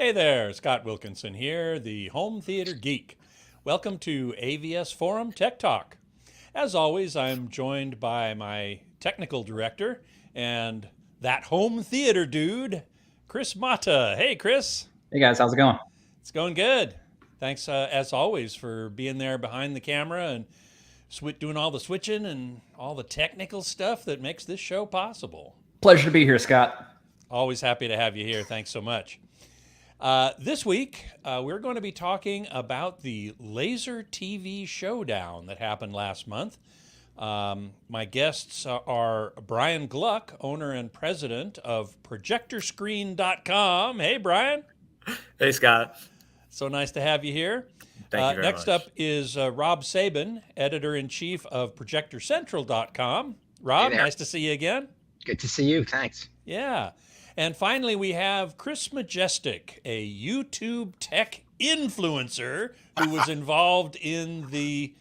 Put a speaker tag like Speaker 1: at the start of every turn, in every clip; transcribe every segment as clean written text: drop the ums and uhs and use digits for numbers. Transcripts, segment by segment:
Speaker 1: Hey there, Scott Wilkinson here, the home theater geek. Welcome to AVS Forum Tech Talk. As always, I'm joined by my technical director and that home theater dude, Chris Mata. Hey, Chris.
Speaker 2: Hey guys, how's it going?
Speaker 1: It's going good. Thanks, as always, for being there behind the camera and doing all the switching and all the technical stuff that makes this show possible.
Speaker 2: Pleasure to be here, Scott.
Speaker 1: Always happy to have you here. Thanks so much. This week, we're going to be talking about the Laser TV Showdown that happened last month. My guests are Brian Gluck, owner and president of ProjectorScreen.com. Hey, Brian.
Speaker 3: Hey, Scott.
Speaker 1: So nice to have you here.
Speaker 3: Thank you very
Speaker 1: next
Speaker 3: much.
Speaker 1: up is Rob Sabin, editor-in-chief of ProjectorCentral.com. Rob,
Speaker 4: Hey there.
Speaker 1: nice to see you again.
Speaker 4: Good to see you. Thanks.
Speaker 1: Yeah. And finally, we have Chris Majestic, a YouTube tech influencer who was involved in the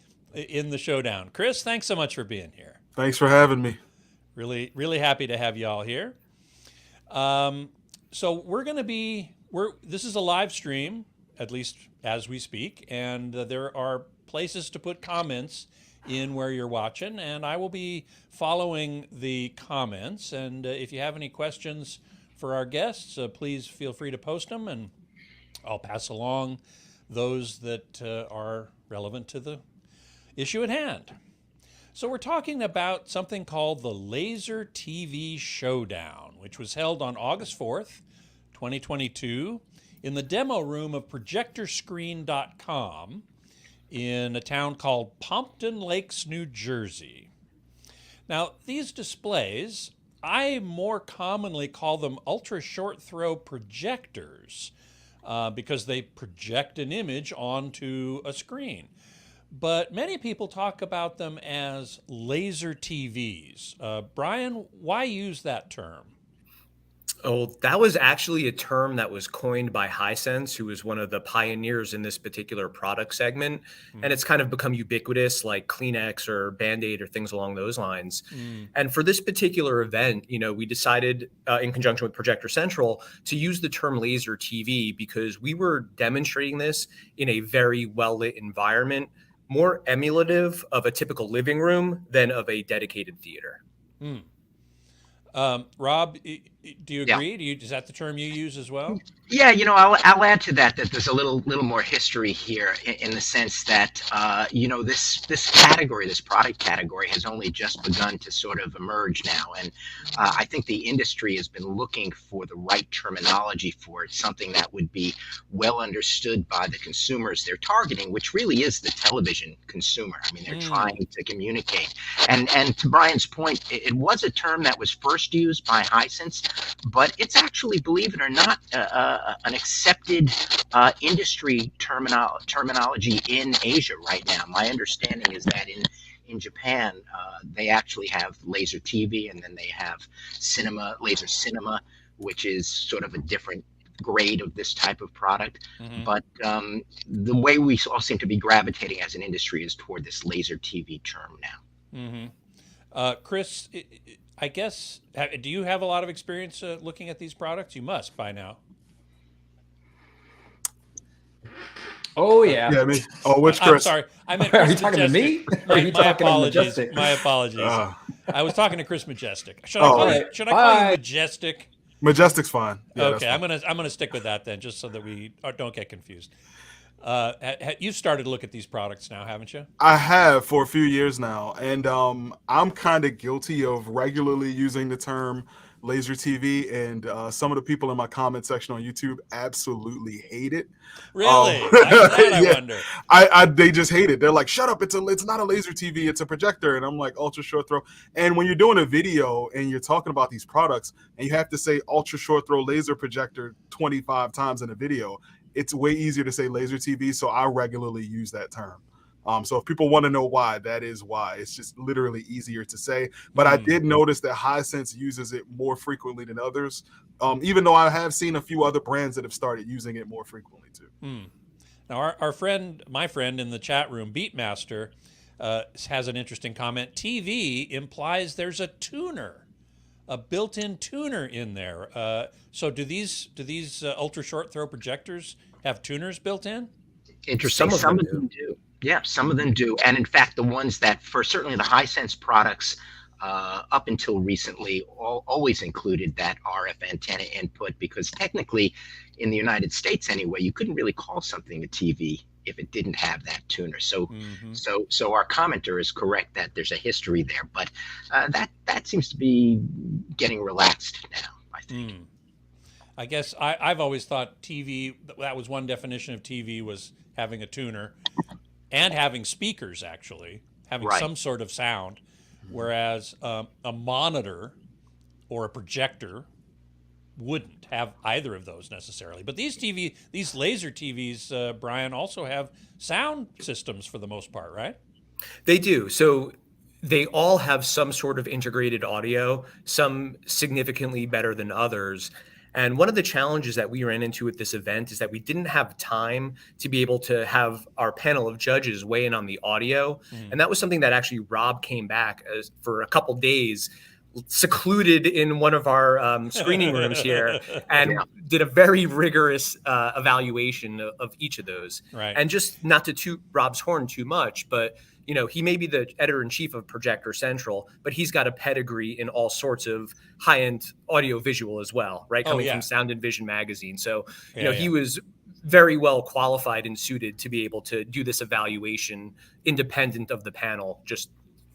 Speaker 1: showdown. Chris, thanks so much for being here.
Speaker 5: Thanks for having me.
Speaker 1: Really, really happy to have you all here. So we're going to be, this is a live stream, at least as we speak, and there are places to put comments in where you're watching, and I will be following the comments. And if you have any questions for our guests, please feel free to post them, and I'll pass along those that are relevant to the issue at hand. So we're talking about something called the Laser TV Showdown, which was held on August 4th, 2022, in the demo room of ProjectorScreen.com in a town called Pompton Lakes, New Jersey. Now, these displays, I more commonly call them ultra short throw projectors because they project an image onto a screen. But many people talk about them as laser TVs. Brian, why use that term?
Speaker 3: Oh, that was actually a term that was coined by Hisense, who was one of the pioneers in this particular product segment. And it's kind of become ubiquitous, like Kleenex or Band-Aid or things along those lines. And for this particular event, we decided in conjunction with Projector Central to use the term laser TV because we were demonstrating this in a very well-lit environment, more emulative of a typical living room than of a dedicated theater.
Speaker 1: Rob, do you
Speaker 4: Yeah.
Speaker 1: agree? Is that the term you use as well?
Speaker 4: Yeah, I'll add to that there's a little more history here in the sense that this category, this product category, has only just begun to sort of emerge now, and I think the industry has been looking for the right terminology for it, something that would be well understood by the consumers they're targeting, which really is the television consumer. I mean, they're trying to communicate, and to Brian's point, it was a term that was first used by Hisense, but it's actually, believe it or not, an accepted industry terminology in Asia right now. My understanding is that in Japan, they actually have laser TV, and then they have laser cinema, which is sort of a different grade of this type of product. But the way we all seem to be gravitating as an industry is toward this laser TV term now.
Speaker 1: Chris, I guess, do you have a lot of experience looking at these products? You must by now.
Speaker 2: Oh yeah.
Speaker 5: Yeah, me. Oh, which
Speaker 1: I'm
Speaker 5: Chris?
Speaker 1: sorry. I meant
Speaker 2: Are
Speaker 1: Chris
Speaker 2: you talking to me?
Speaker 1: Majestic.
Speaker 2: Or are you
Speaker 1: My
Speaker 2: talking to
Speaker 1: apologies.
Speaker 2: Majestic?
Speaker 1: My apologies. I was talking to Chris Majestic. Should
Speaker 5: Oh,
Speaker 1: I call you Majestic?
Speaker 5: Majestic's fine. Yeah,
Speaker 1: Okay,
Speaker 5: that's
Speaker 1: I'm gonna stick with that then, just so that we don't get confused. You've started to look at these products now, haven't you?
Speaker 5: I have for a few years now, and I'm kind of guilty of regularly using the term laser TV, and some of the people in my comment section on YouTube absolutely hate it.
Speaker 1: Really? I
Speaker 5: yeah.
Speaker 1: wonder.
Speaker 5: They just hate it. They're like, "Shut up! It's not a laser TV. It's a projector." And I'm like, "Ultra short throw." And when you're doing a video and you're talking about these products, and you have to say "ultra short throw laser projector" 25 times in a video, it's way easier to say laser TV. So I regularly use that term. So if people want to know why, that is why. It's just literally easier to say. But I did notice that Hisense uses it more frequently than others, even though I have seen a few other brands that have started using it more frequently too.
Speaker 1: Now, my friend in the chat room, Beatmaster, has an interesting comment. TV implies there's a tuner a built-in tuner in there. So do these ultra short throw projectors have tuners built in?
Speaker 4: Interesting. Some of them do. Yeah, some of them do. And in fact, the ones that for certainly the Hisense products up until recently always included that RF antenna input, because technically in the United States anyway, you couldn't really call something a TV if it didn't have that tuner. So so our commenter is correct that there's a history there, but that seems to be getting relaxed now, I think.
Speaker 1: I guess I've always thought TV, that was one definition of TV, was having a tuner and having speakers, actually, having some sort of sound, whereas a monitor or a projector wouldn't have either of those necessarily. But these laser TVs, Brian, also have sound systems for the most part, right?
Speaker 3: They do. So they all have some sort of integrated audio, some significantly better than others. And one of the challenges that we ran into at this event is that we didn't have time to be able to have our panel of judges weigh in on the audio. And that was something that actually Rob came back for a couple days, secluded in one of our screening rooms here, and did a very rigorous evaluation of each of those.
Speaker 1: Right.
Speaker 3: And just not to toot Rob's horn too much, but you know, he may be the editor-in-chief of Projector Central, but he's got a pedigree in all sorts of high-end audio-visual as well, right? Coming from Sound and Vision magazine. So, you know, he was very well qualified and suited to be able to do this evaluation independent of the panel, just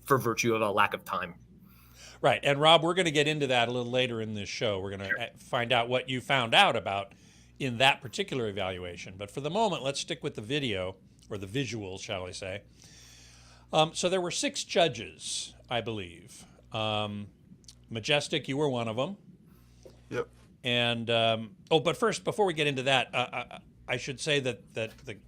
Speaker 3: for virtue of a lack of time.
Speaker 1: Right. And Rob, we're going to get into that a little later in this show. We're going to find out what you found out about in that particular evaluation. But for the moment, let's stick with the video, or the visuals, shall I say. So there were 6 judges, I believe. Majestic, you were one of them.
Speaker 5: Yep.
Speaker 1: And, but first, before we get into that, I should say that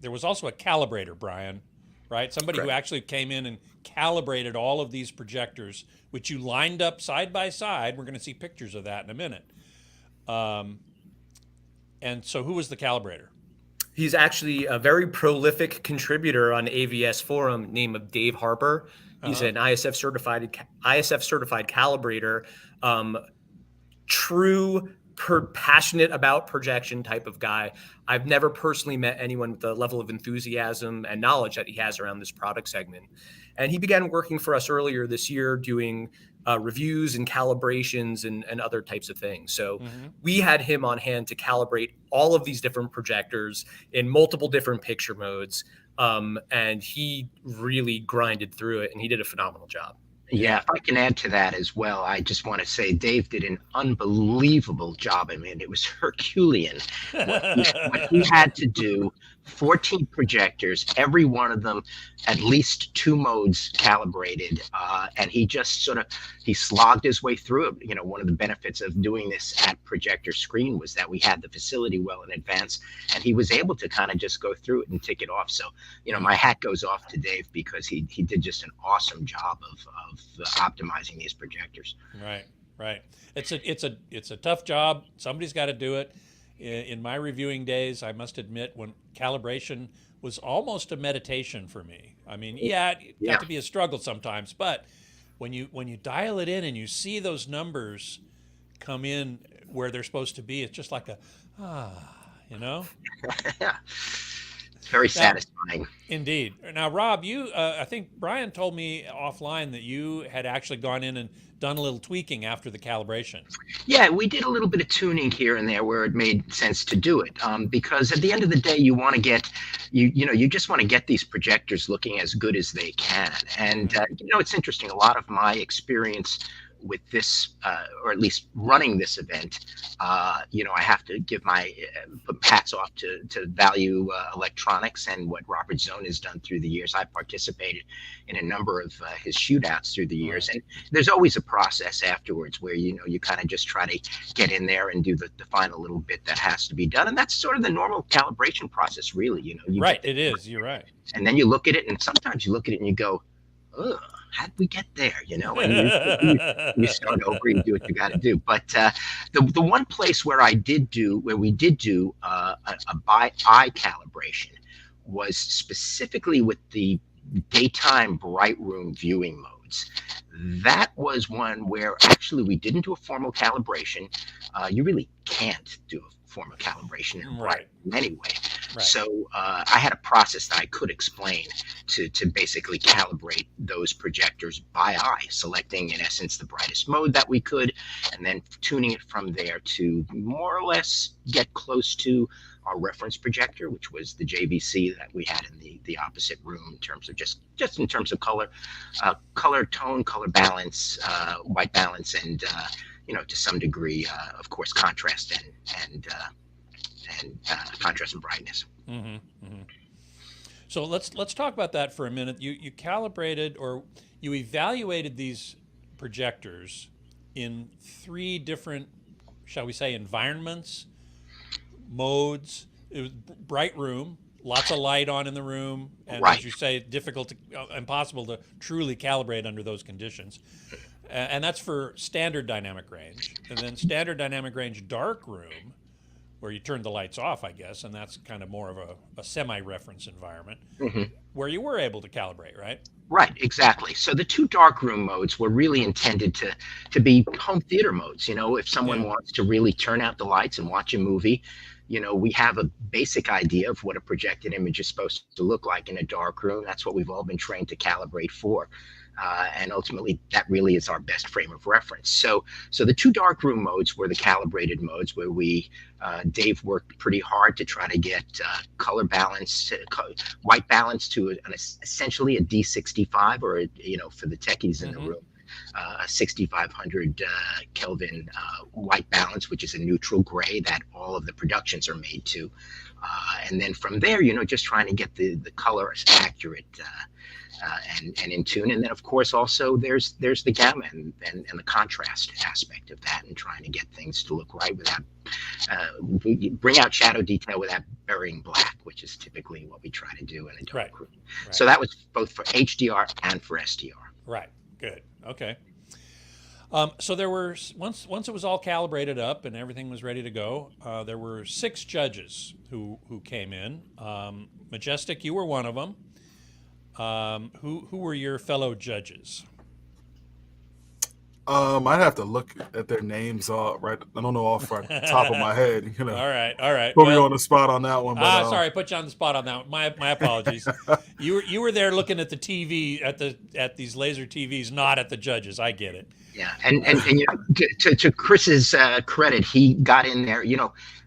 Speaker 1: there was also a calibrator, Brian, right? Somebody who actually came in and calibrated all of these projectors, which you lined up side by side. We're going to see pictures of that in a minute. And so who was the calibrator?
Speaker 3: He's actually a very prolific contributor on AVS Forum, named of Dave Harper. He's an ISF certified calibrator, true, passionate about projection type of guy. I've never personally met anyone with the level of enthusiasm and knowledge that he has around this product segment. And he began working for us earlier this year, doing reviews and calibrations and other types of things. So we had him on hand to calibrate all of these different projectors in multiple different picture modes. And he really grinded through it, and he did a phenomenal job.
Speaker 4: Yeah, if I can add to that as well, I just want to say Dave did an unbelievable job. I mean, it was Herculean what he had to do. 14 projectors, every one of them at least 2 modes calibrated, and he just he slogged his way through it. You know, one of the benefits of doing this at Projector Screen was that we had the facility well in advance, and he was able to kind of just go through it and tick it off. So, you know, my hat goes off to Dave, because he did just an awesome job of optimizing these projectors.
Speaker 1: Right. It's a tough job. Somebody's got to do it. In my reviewing days, I must admit, when calibration was almost a meditation for me. I mean, it got to be a struggle sometimes, but when you dial it in and you see those numbers come in where they're supposed to be, it's just like you know?
Speaker 4: It's very satisfying.
Speaker 1: Indeed. Now, Rob, you, I think Brian told me offline that you had actually gone in and done a little tweaking after the calibration.
Speaker 4: Yeah, we did a little bit of tuning here and there where it made sense to do it, because at the end of the day, you want to get, you just want to get these projectors looking as good as they can. And, it's interesting. A lot of my experience with this, or at least running this event, I have to give my hats off to Value Electronics and what Robert Zone has done through the years. I participated in a number of his shootouts through the years, and there's always a process afterwards where you kind of just try to get in there and do the final little bit that has to be done, and that's sort of the normal calibration process, really.
Speaker 1: Right, it is. You're right. And
Speaker 4: then you look at it, and sometimes you look at it and you go, ugh, how'd we get there? And you start over and do what you got to do. But the one place where we did do a by eye calibration was specifically with the daytime bright room viewing mode. modes. That was one where actually we didn't do a formal calibration. You really can't do a formal calibration in
Speaker 1: Right.
Speaker 4: anyway.
Speaker 1: Right.
Speaker 4: So I had a process that I could explain to basically calibrate those projectors by eye, selecting in essence the brightest mode that we could, and then tuning it from there to more or less get close to our reference projector, which was the JVC that we had in the opposite room in terms of just in terms of color tone, color balance, white balance, and to some degree, of course, contrast and contrast and brightness.
Speaker 1: Mm-hmm, mm-hmm. So let's talk about that for a minute. You calibrated or you evaluated these projectors in 3 different, shall we say, environments, modes. It was bright room, lots of light on in the room, and
Speaker 4: Right.
Speaker 1: as you say, impossible to truly calibrate under those conditions. And that's for standard dynamic range. And then standard dynamic range dark room, where you turn the lights off, I guess, and that's kind of more of a semi-reference environment, where you were able to calibrate, right?
Speaker 4: Right, exactly. So the 2 darkroom modes were really intended to be home theater modes. If someone wants to really turn out the lights and watch a movie, we have a basic idea of what a projected image is supposed to look like in a dark room. That's what we've all been trained to calibrate for. And ultimately, that really is our best frame of reference. So the 2 darkroom modes were the calibrated modes where Dave worked pretty hard to try to get color balance, white balance to essentially a D65, or for the techies in the room, a 6500 Kelvin white balance, which is a neutral gray that all of the productions are made to. And then from there, just trying to get the color accurate and in tune. And then, of course, also there's the gamma and the contrast aspect of that, and trying to get things to look right without bring out shadow detail without burying black, which is typically what we try to do in a dark room.
Speaker 1: Right.
Speaker 4: So that was both for HDR and for SDR.
Speaker 1: Right. Good. Okay. So there were once it was all calibrated up and everything was ready to go, there were 6 judges who came in. Majestic, you were one of them. Who were your fellow judges?
Speaker 5: I'd have to look at their names right. I don't know off the top of my head.
Speaker 1: All right.
Speaker 5: Put me on the spot on that one. But,
Speaker 1: sorry, I put you on the spot on that one. My apologies. You were there looking at the TV at these laser TVs, not at the judges. I get it.
Speaker 4: Yeah, and to Chris's credit, he got in there.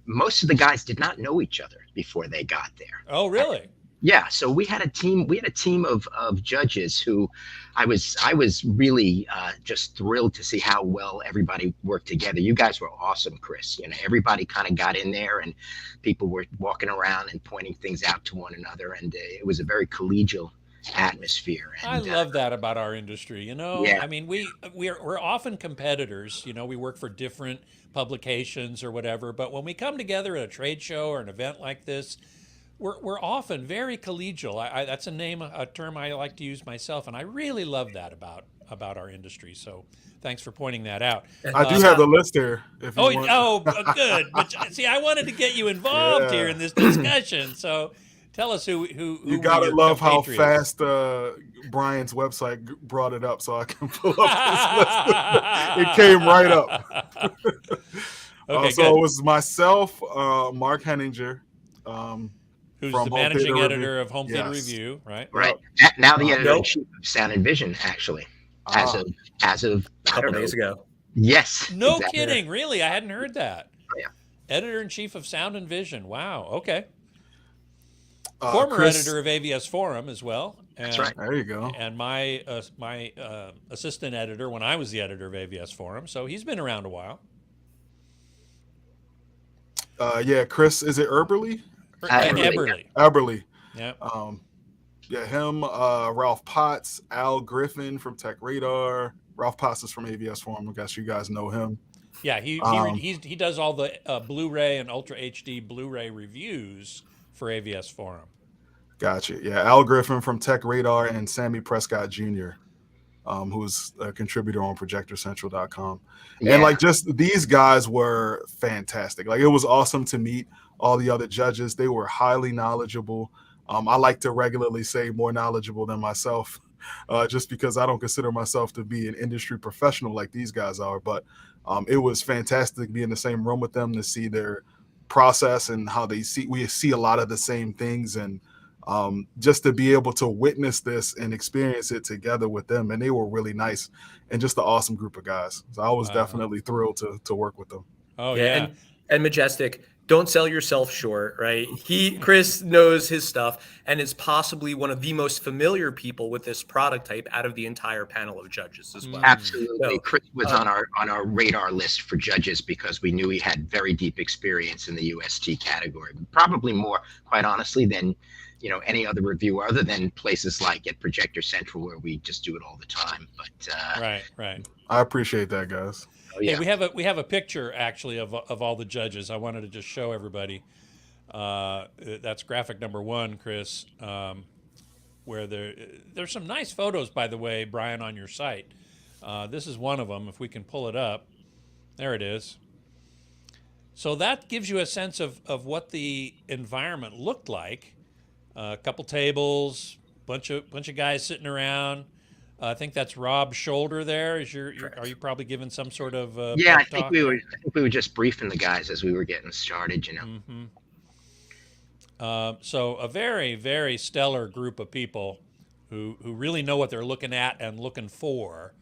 Speaker 4: Most of the guys did not know each other before they got there.
Speaker 1: Oh, really?
Speaker 4: Yeah, so we had a team of judges who I was really just thrilled to see how well everybody worked together. You guys were awesome, Chris. Everybody kind of got in there, and people were walking around and pointing things out to one another, and it was a very collegial atmosphere. And,
Speaker 1: I love that about our industry.
Speaker 4: Yeah.
Speaker 1: I mean, we're often competitors. We work for different publications or whatever, but when we come together at a trade show or an event like this, we're often very collegial. That's a term I like to use myself, and I really love that about our industry. So thanks for pointing that out.
Speaker 5: I do have the list here. If you want.
Speaker 1: Good. But see, I wanted to get you involved here in this discussion. So tell us who
Speaker 5: you gotta love how fast Brian's website brought it up, so I can pull up this list. It came right up.
Speaker 1: Okay,
Speaker 5: so it was myself, Mark Henninger,
Speaker 1: who's
Speaker 5: from
Speaker 1: the managing
Speaker 5: Home Theater
Speaker 1: editor of Home Theater
Speaker 5: Yes.
Speaker 1: Review, right?
Speaker 4: right now the editor-in-chief of Sound and Vision, actually, as of
Speaker 3: A couple days ago.
Speaker 4: Yes.
Speaker 1: No
Speaker 4: exactly.
Speaker 1: kidding, really? I hadn't heard that.
Speaker 4: Yeah.
Speaker 1: Editor-in-chief of Sound and Vision. Wow. Okay. Former
Speaker 5: Chris,
Speaker 1: editor of AVS Forum as well. And,
Speaker 4: That's right.
Speaker 5: There you go.
Speaker 1: And my assistant editor when I was the editor of AVS Forum. So he's been around a while.
Speaker 5: Chris, is it Eberly?
Speaker 1: Eberly.
Speaker 5: Eberly.
Speaker 1: Yeah.
Speaker 5: Him, Ralph Potts, Al Griffin from Tech Radar. Ralph Potts is from AVS Forum. I guess you guys know him.
Speaker 1: Yeah, he does all the Blu-ray and Ultra HD Blu-ray reviews for AVS Forum.
Speaker 5: Gotcha. Yeah, Al Griffin from Tech Radar and Sammy Prescott Jr., who's a contributor on ProjectorCentral.com.
Speaker 4: Yeah.
Speaker 5: And just these guys were fantastic. It was awesome to meet all the other judges. They were highly knowledgeable. I like to regularly say more knowledgeable than myself. just because I don't consider myself to be an industry professional like these guys are. But it was fantastic to be in the same room with them, to see their process and how we see a lot of the same things, and just to be able to witness this and experience it together with them. And they were really nice and just an awesome group of guys. So I was definitely thrilled to work with them.
Speaker 1: Oh yeah.
Speaker 3: And Majestic, don't sell yourself short, right? Chris knows his stuff and is possibly one of the most familiar people with this product type out of the entire panel of judges as well.
Speaker 4: Absolutely.
Speaker 3: So,
Speaker 4: Chris was on our radar list for judges because we knew he had very deep experience in the UST category, probably more, quite honestly, than any other reviewer, other than places like at Projector Central where we just do it all the time. But
Speaker 1: right.
Speaker 5: I appreciate that, guys.
Speaker 4: Oh, yeah.
Speaker 1: Hey, we have a picture actually of all the judges. I wanted to just show everybody. That's graphic number 1, Chris. Where there's some nice photos, by the way, Brian, on your site. This is one of them. If we can pull it up, there it is. So that gives you a sense of what the environment looked like. A couple tables, bunch of guys sitting around. I think that's Rob's shoulder there. Are you probably giving some sort of
Speaker 4: yeah? I
Speaker 1: pep
Speaker 4: think
Speaker 1: talk?
Speaker 4: we were just briefing the guys as we were getting started.
Speaker 1: So a very, very stellar group of people who really know what they're looking at and looking for.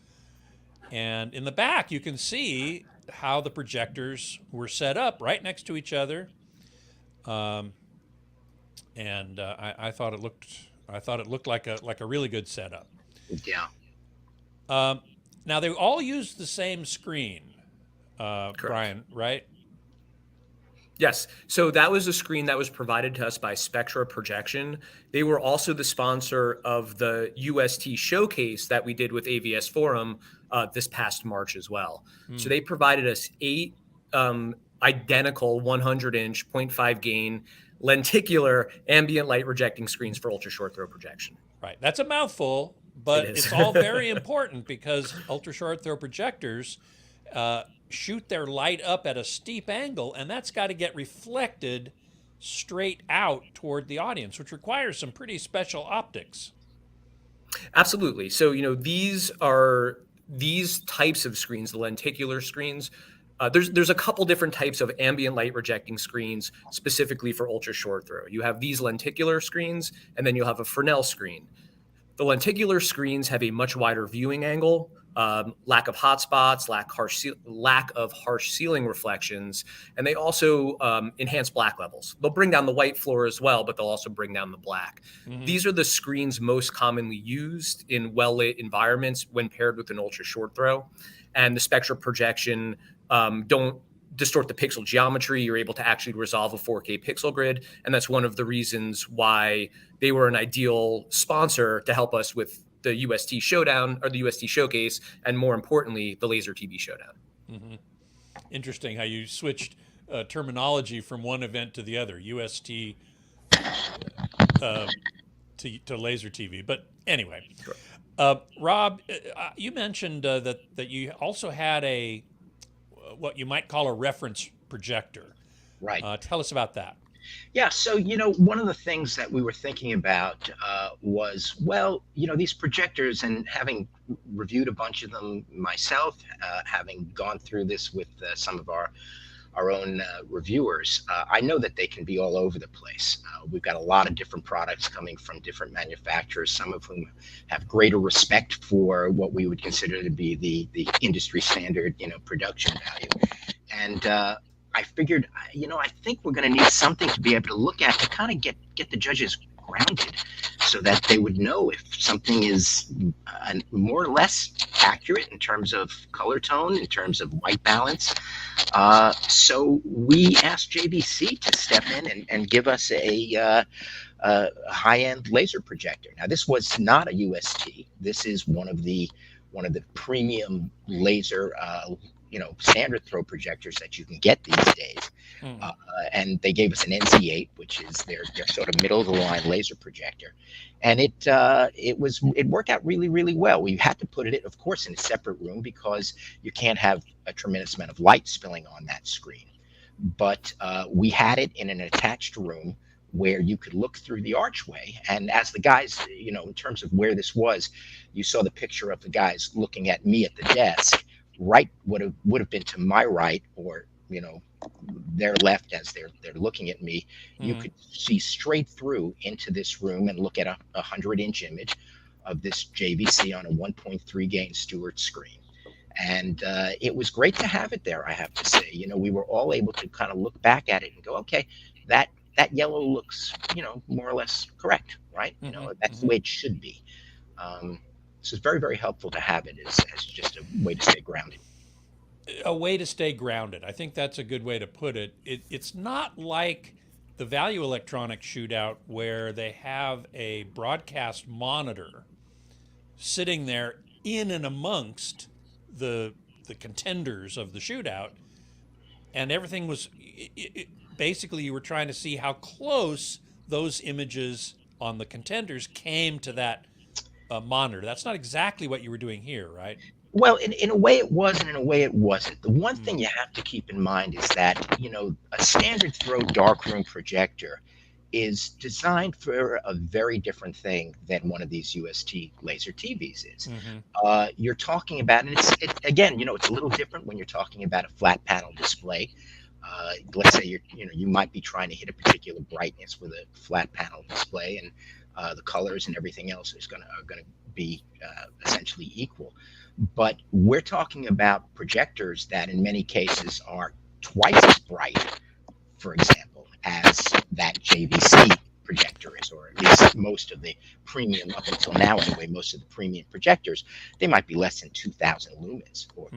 Speaker 1: And in the back, you can see how the projectors were set up right next to each other. I thought it looked like a really good setup.
Speaker 4: Yeah.
Speaker 1: Now they all use the same screen, Brian, right?
Speaker 3: Yes. So that was a screen that was provided to us by Spectra Projection. They were also the sponsor of the UST showcase that we did with AVS Forum this past March as well. So they provided us 8 identical 100-inch 0.5 gain lenticular ambient light rejecting screens for ultra short throw projection.
Speaker 1: Right. That's a mouthful, but it's all very important because ultra short throw projectors shoot their light up at a steep angle, and that's got to get reflected straight out toward the audience, which requires some pretty special optics.
Speaker 3: Absolutely. So, these types of screens, the lenticular screens, there's a couple different types of ambient light rejecting screens specifically for ultra short throw. You have these lenticular screens, and then you'll have a Fresnel screen. The lenticular screens have a much wider viewing angle, lack of hot spots, lack of harsh ceiling reflections, and they also enhance black levels. They'll bring down the white floor as well, but they'll also bring down the black. These are the screens most commonly used in well-lit environments when paired with an ultra short throw. And the Spectra Projection don't distort the pixel geometry. You're able to actually resolve a 4K pixel grid. And that's one of the reasons why they were an ideal sponsor to help us with the UST Showdown or the UST Showcase, and more importantly, the Laser TV Showdown.
Speaker 1: Interesting how you switched terminology from one event to the other, UST to Laser TV. But anyway, Rob, you mentioned that you also had what you might call a reference projector.
Speaker 4: Right.
Speaker 1: Tell us about that.
Speaker 4: Yeah, so one of the things that we were thinking about was, these projectors, and having reviewed a bunch of them myself, having gone through this with some of our own reviewers, I know that they can be all over the place. We've got a lot of different products coming from different manufacturers, some of whom have greater respect for what we would consider to be the industry standard, production value. And I figured, I think we're going to need something to be able to look at to kind of get the judges grounded so that they would know if something is more or less accurate in terms of color tone, in terms of white balance. So we asked JVC to step in and give us a high-end laser projector. Now, this was not a UST. This is one of the premium laser standard throw projectors that you can get these days. And they gave us an NC8, which is their sort of middle of the line laser projector. And it worked out really, really well. We had to put it, of course, in a separate room because you can't have a tremendous amount of light spilling on that screen. But we had it in an attached room where you could look through the archway. And as the guys, you know, in terms of where this was, you saw the picture of the guys looking at me at the desk. Right would have been to my right, or, you know, their left as they're looking at me. You could see straight through into this room and look at a 100-inch image of this JVC on a 1.3 gain Stewart screen. And it was great to have it there, I have to say. You know, we were all able to kind of look back at it and go, okay, that yellow looks, you know, more or less correct, right? You know, that's the way it should be. So it's very, very helpful to have it as just a way to stay grounded.
Speaker 1: A way to stay grounded. I think that's a good way to put it. It's not like the Value Electronics Shootout where they have a broadcast monitor sitting there in and amongst the contenders of the shootout, and everything was basically you were trying to see how close those images on the contenders came to that monitor. That's not exactly what you were doing here, right?
Speaker 4: Well, in a way it was, and in a way it wasn't. The one thing you have to keep in mind is that, you know, a standard throw darkroom projector is designed for a very different thing than one of these UST laser TVs is. You're talking about, and again, you know, it's a little different when you're talking about a flat panel display. Let's say you might be trying to hit a particular brightness with a flat panel display, and the colors and everything else are going to be essentially equal. But we're talking about projectors that in many cases are twice as bright, for example, as that JVC projector is, or at least most of the premium, up until now anyway, most of the premium projectors, they might be less than 2,000 lumens, or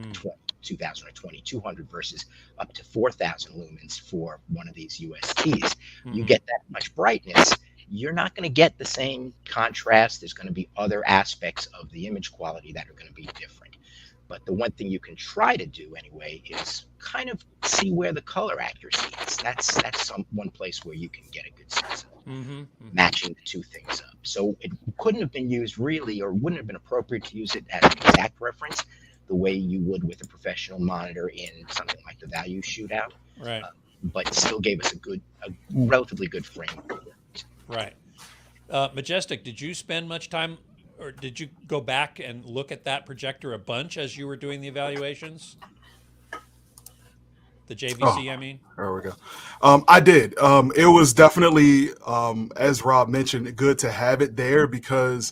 Speaker 4: 2,000 or 2,200 versus up to 4,000 lumens for one of these USTs. You get that much brightness, you're not going to get the same contrast. There's going to be other aspects of the image quality that are going to be different. But the one thing you can try to do anyway is kind of see where the color accuracy is. That's one place where you can get a good sense of matching the two things up. So it couldn't have been used really, or wouldn't have been appropriate to use it as an exact reference the way you would with a professional monitor in something like the Value Shootout.
Speaker 1: Right.
Speaker 4: But still gave us a relatively good frame.
Speaker 1: Right. Majestic, did you spend much time, or did you go back and look at that projector a bunch as you were doing the evaluations? The JVC, I mean?
Speaker 5: There we go. I did. It was definitely, as Rob mentioned, good to have it there, because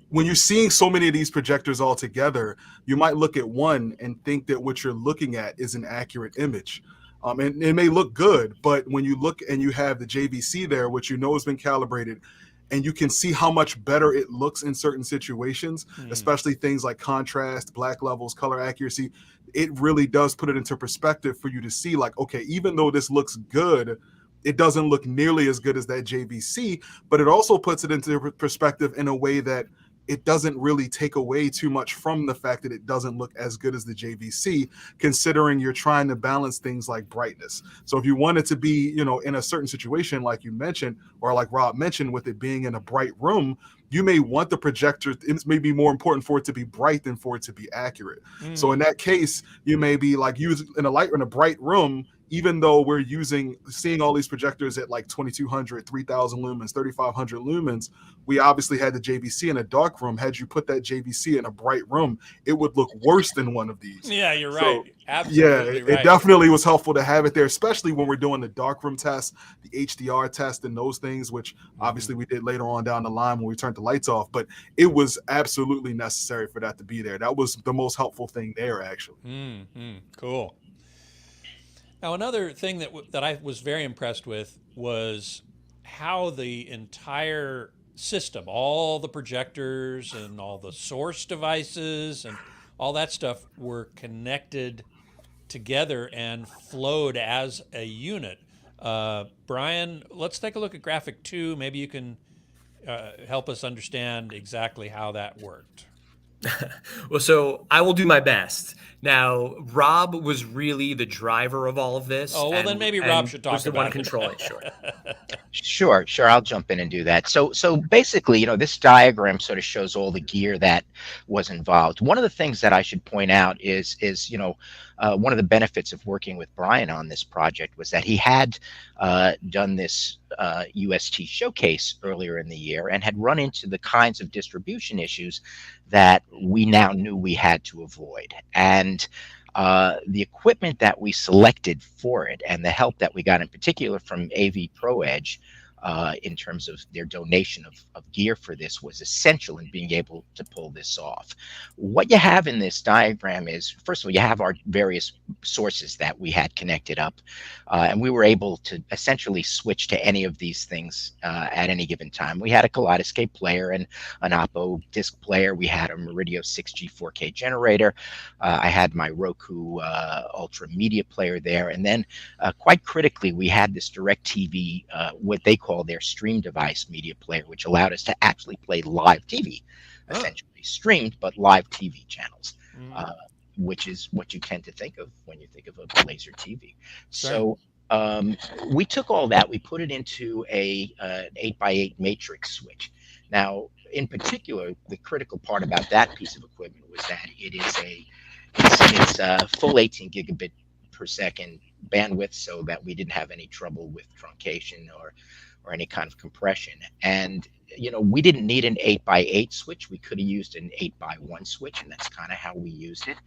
Speaker 5: when you're seeing so many of these projectors all together, you might look at one and think that what you're looking at is an accurate image. And it may look good, but when you look and you have the JVC there, which you know has been calibrated, and you can see how much better it looks in certain situations, especially things like contrast, black levels, color accuracy, it really does put it into perspective for you to see, like, okay, even though this looks good, it doesn't look nearly as good as that JVC, but it also puts it into perspective in a way that it doesn't really take away too much from the fact that it doesn't look as good as the JVC, considering you're trying to balance things like brightness. So if you want it to be, you know, in a certain situation, like you mentioned, or like Rob mentioned, with it being in a bright room, you may want the projector, it may be more important for it to be bright than for it to be accurate. So in that case, you may be like using in a bright room, even though we're seeing all these projectors at like 2,200, 3,000 lumens, 3,500 lumens, we obviously had the JVC in a dark room. Had you put that JVC in a bright room, it would look worse than one of these.
Speaker 1: Yeah, you're right.
Speaker 5: So,
Speaker 1: Absolutely
Speaker 5: yeah, it definitely was helpful to have it there, especially when we're doing the darkroom test, the HDR test, and those things, which obviously we did later on down the line when we turned the lights off. But it was absolutely necessary for that to be there. That was the most helpful thing there, actually.
Speaker 1: Cool. Now, another thing that I was very impressed with was how the entire system, all the projectors and all the source devices and all that stuff were connected together and flowed as a unit. Brian, let's take a look at graphic 2. Maybe you can help us understand exactly how that worked.
Speaker 3: Well, so I will do my best. Now, Rob was really the driver of all of this.
Speaker 1: Oh, well, then maybe Rob should talk
Speaker 3: was the one
Speaker 1: about it.
Speaker 3: controlling. Sure.
Speaker 4: Sure. I'll jump in and do that. So basically, this diagram sort of shows all the gear that was involved. One of the things that I should point out is one of the benefits of working with Brian on this project was that he had done this UST showcase earlier in the year and had run into the kinds of distribution issues that we now knew we had to avoid. And the equipment that we selected for it and the help that we got in particular from AV Pro Edge in terms of their donation of gear for this was essential in being able to pull this off. What you have in this diagram is, first of all, you have our various sources that we had connected up, and we were able to essentially switch to any of these things at any given time. We had a Kaleidoscape player and an Oppo disc player. We had a Meridio 6G 4K generator. I had my Roku Ultra media player there, and then quite critically, we had this DirecTV, what they call their stream device media player, which allowed us to actually play live TV, essentially streamed, but live TV channels, which is what you tend to think of when you think of a laser TV. So we took all that, we put it into an 8x8 matrix switch. Now, in particular, the critical part about that piece of equipment was that it's a full 18 gigabit per second bandwidth, so that we didn't have any trouble with truncation or any kind of compression. And we didn't need an 8x8 switch. We could have used an 8x1 switch, and that's kind of how we used it.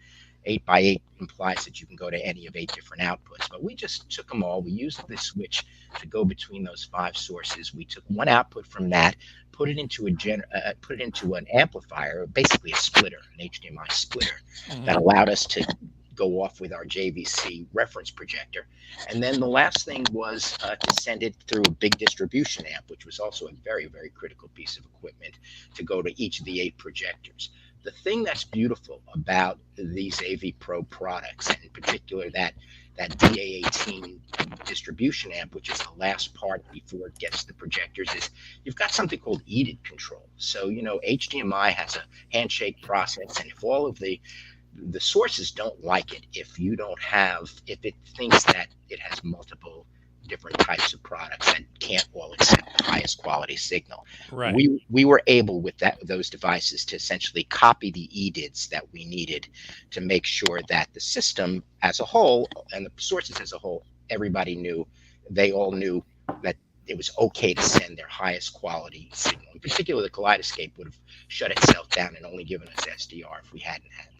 Speaker 4: 8x8 implies that you can go to any of 8 different outputs, but we just took them all. We used this switch to go between those 5 sources. We took one output from that, put it into an amplifier, basically a splitter, an HDMI splitter, that allowed us to go off with our JVC reference projector. And then the last thing was to send it through a big distribution amp, which was also a very, very critical piece of equipment to go to each of the 8 projectors. The thing that's beautiful about these AV Pro products, and in particular that DA18 distribution amp, which is the last part before it gets to the projectors, is you've got something called EDID control. So, HDMI has a handshake process, and if all of the sources don't like it, if it thinks that it has multiple different types of products that can't all accept the highest quality signal.
Speaker 1: Right.
Speaker 4: We were able with those devices to essentially copy the EDIDs that we needed to make sure that the system as a whole and the sources as a whole, they all knew that it was okay to send their highest quality signal. In particular, the Kaleidoscape would have shut itself down and only given us SDR if we hadn't had that.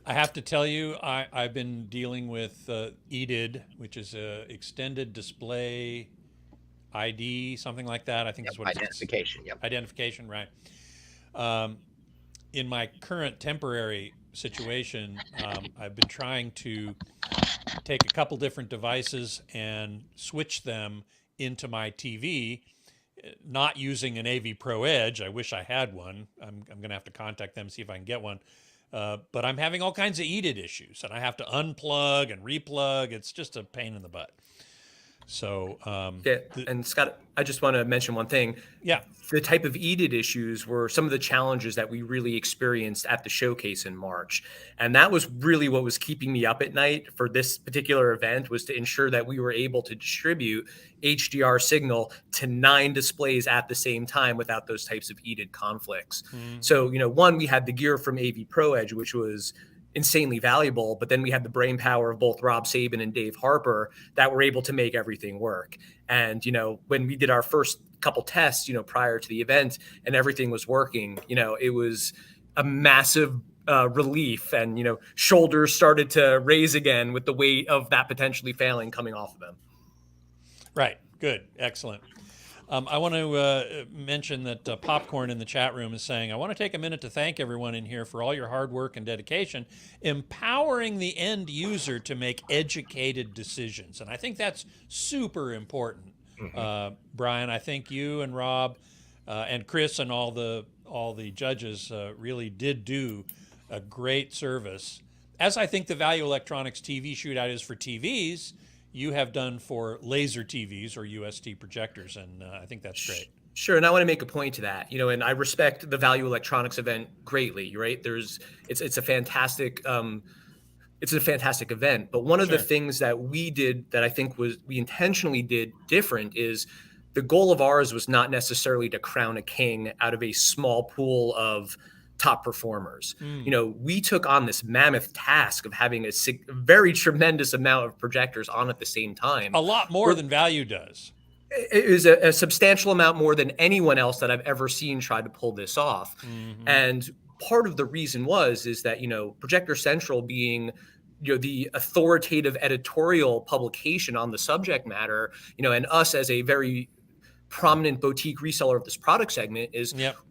Speaker 1: I have to tell you, I've been dealing with EDID, which is Extended Display ID, something like that. I think that's what
Speaker 4: identification.
Speaker 1: It's identification, right? In my current temporary situation, I've been trying to take a couple different devices and switch them into my TV, not using an AV Pro Edge. I wish I had one. I'm going to have to contact them, see if I can get one. But I'm having all kinds of EDID issues, and I have to unplug and replug. It's just a pain in the butt. So
Speaker 3: and Scott, I just want to mention one thing.
Speaker 1: Yeah,
Speaker 3: the type of EDID issues were some of the challenges that we really experienced at the showcase in March, and that was really what was keeping me up at night for this particular event, was to ensure that we were able to distribute HDR signal to 9 displays at the same time without those types of EDID conflicts. So, one, we had the gear from AV Pro Edge, which was insanely valuable, but then we had the brain power of both Rob Sabin and Dave Harper that were able to make everything work. And, when we did our first couple tests, prior to the event and everything was working, it was a massive relief, and, shoulders started to raise again with the weight of that potentially failing coming off of them.
Speaker 1: right. Good. Excellent. I want to mention that Popcorn in the chat room is saying, I want to take a minute to thank everyone in here for all your hard work and dedication, empowering the end user to make educated decisions. And I think that's super important. Brian, I think you and Rob and Chris and all the judges really did do a great service, as I think the Value Electronics TV Shootout is for TVs. You have done for laser TVs or UST projectors, and I think that's great.
Speaker 3: Sure, and I want to make a point to that, and I respect the Value Electronics event greatly, right? It's a fantastic event, but one of the
Speaker 1: Sure.
Speaker 3: things that we did that I think we intentionally did different is the goal of ours was not necessarily to crown a king out of a small pool of top performers. We took on this mammoth task of having a very tremendous amount of projectors on at the same time.
Speaker 1: A lot more than Value does.
Speaker 3: It is a substantial amount more than anyone else that I've ever seen try to pull this off. And part of the reason is that, Projector Central being, the authoritative editorial publication on the subject matter, and us as a very prominent boutique reseller of this product segment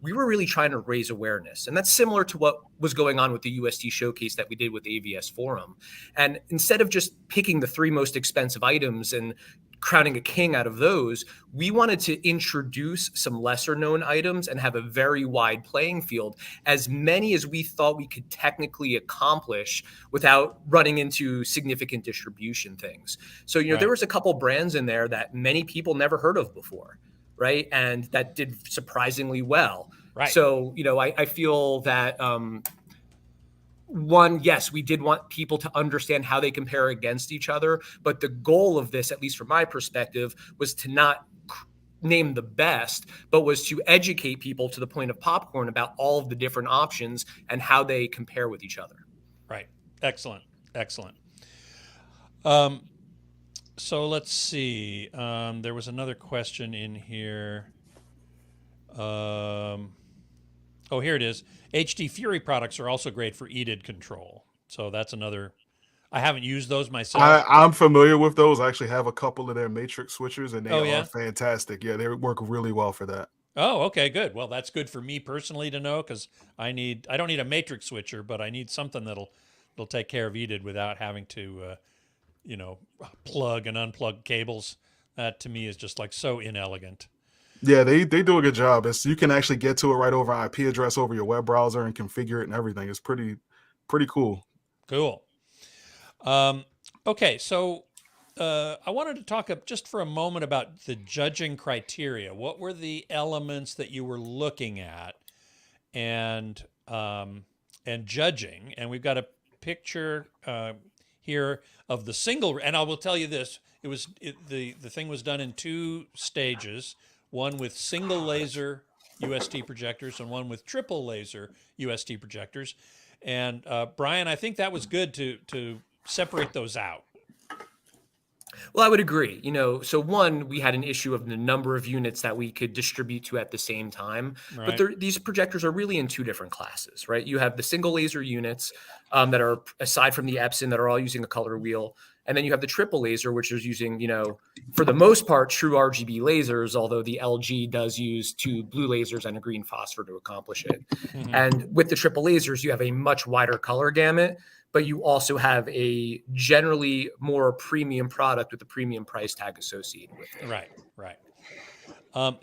Speaker 3: we were really trying to raise awareness. And that's similar to what was going on with the UST showcase that we did with AVS Forum. And instead of just picking the 3 most expensive items and crowning a king out of those, we wanted to introduce some lesser known items and have a very wide playing field, as many as we thought we could technically accomplish without running into significant distribution things. So, there was a couple brands in there that many people never heard of before, right? And that did surprisingly well.
Speaker 1: Right.
Speaker 3: So, I feel that, one, yes, we did want people to understand how they compare against each other, but the goal of this, at least from my perspective, was to not name the best, but was to educate people to the point of popcorn about all of the different options and how they compare with each other.
Speaker 1: Right. Excellent. So let's see. There was another question in here. Here it is. HD Fury products are also great for EDID control. So that's another. I haven't used those myself.
Speaker 5: I'm familiar with those. I actually have a couple of their matrix switchers, and they
Speaker 1: yeah?
Speaker 5: are fantastic. Yeah, they work really well for that.
Speaker 1: Oh, okay, good. Well, that's good for me personally to know, because I don't need a matrix switcher, but I need something that'll take care of EDID without having to, plug and unplug cables. That to me is just like so inelegant.
Speaker 5: Yeah, they do a good job. You can actually get to it right over IP address over your web browser and configure it and everything. It's pretty cool.
Speaker 1: Cool. Okay, so I wanted to talk just for a moment about the judging criteria. What were the elements that you were looking at and judging? And we've got a picture here of the single. And I will tell you this: the thing was done in 2 stages. One with single laser UST projectors and one with triple laser UST projectors. And Brian, I think that was good to separate those out.
Speaker 3: Well, I would agree. So one, we had an issue of the number of units that we could distribute to at the same time.
Speaker 1: Right.
Speaker 3: But these projectors are really in 2 different classes, right? You have the single laser units that are, aside from the Epson, that are all using a color wheel. And then you have the triple laser, which is using, for the most part, true RGB lasers, although the LG does use 2 blue lasers and a green phosphor to accomplish it. And with the triple lasers, you have a much wider color gamut, but you also have a generally more premium product with a premium price tag associated with it.
Speaker 1: Right.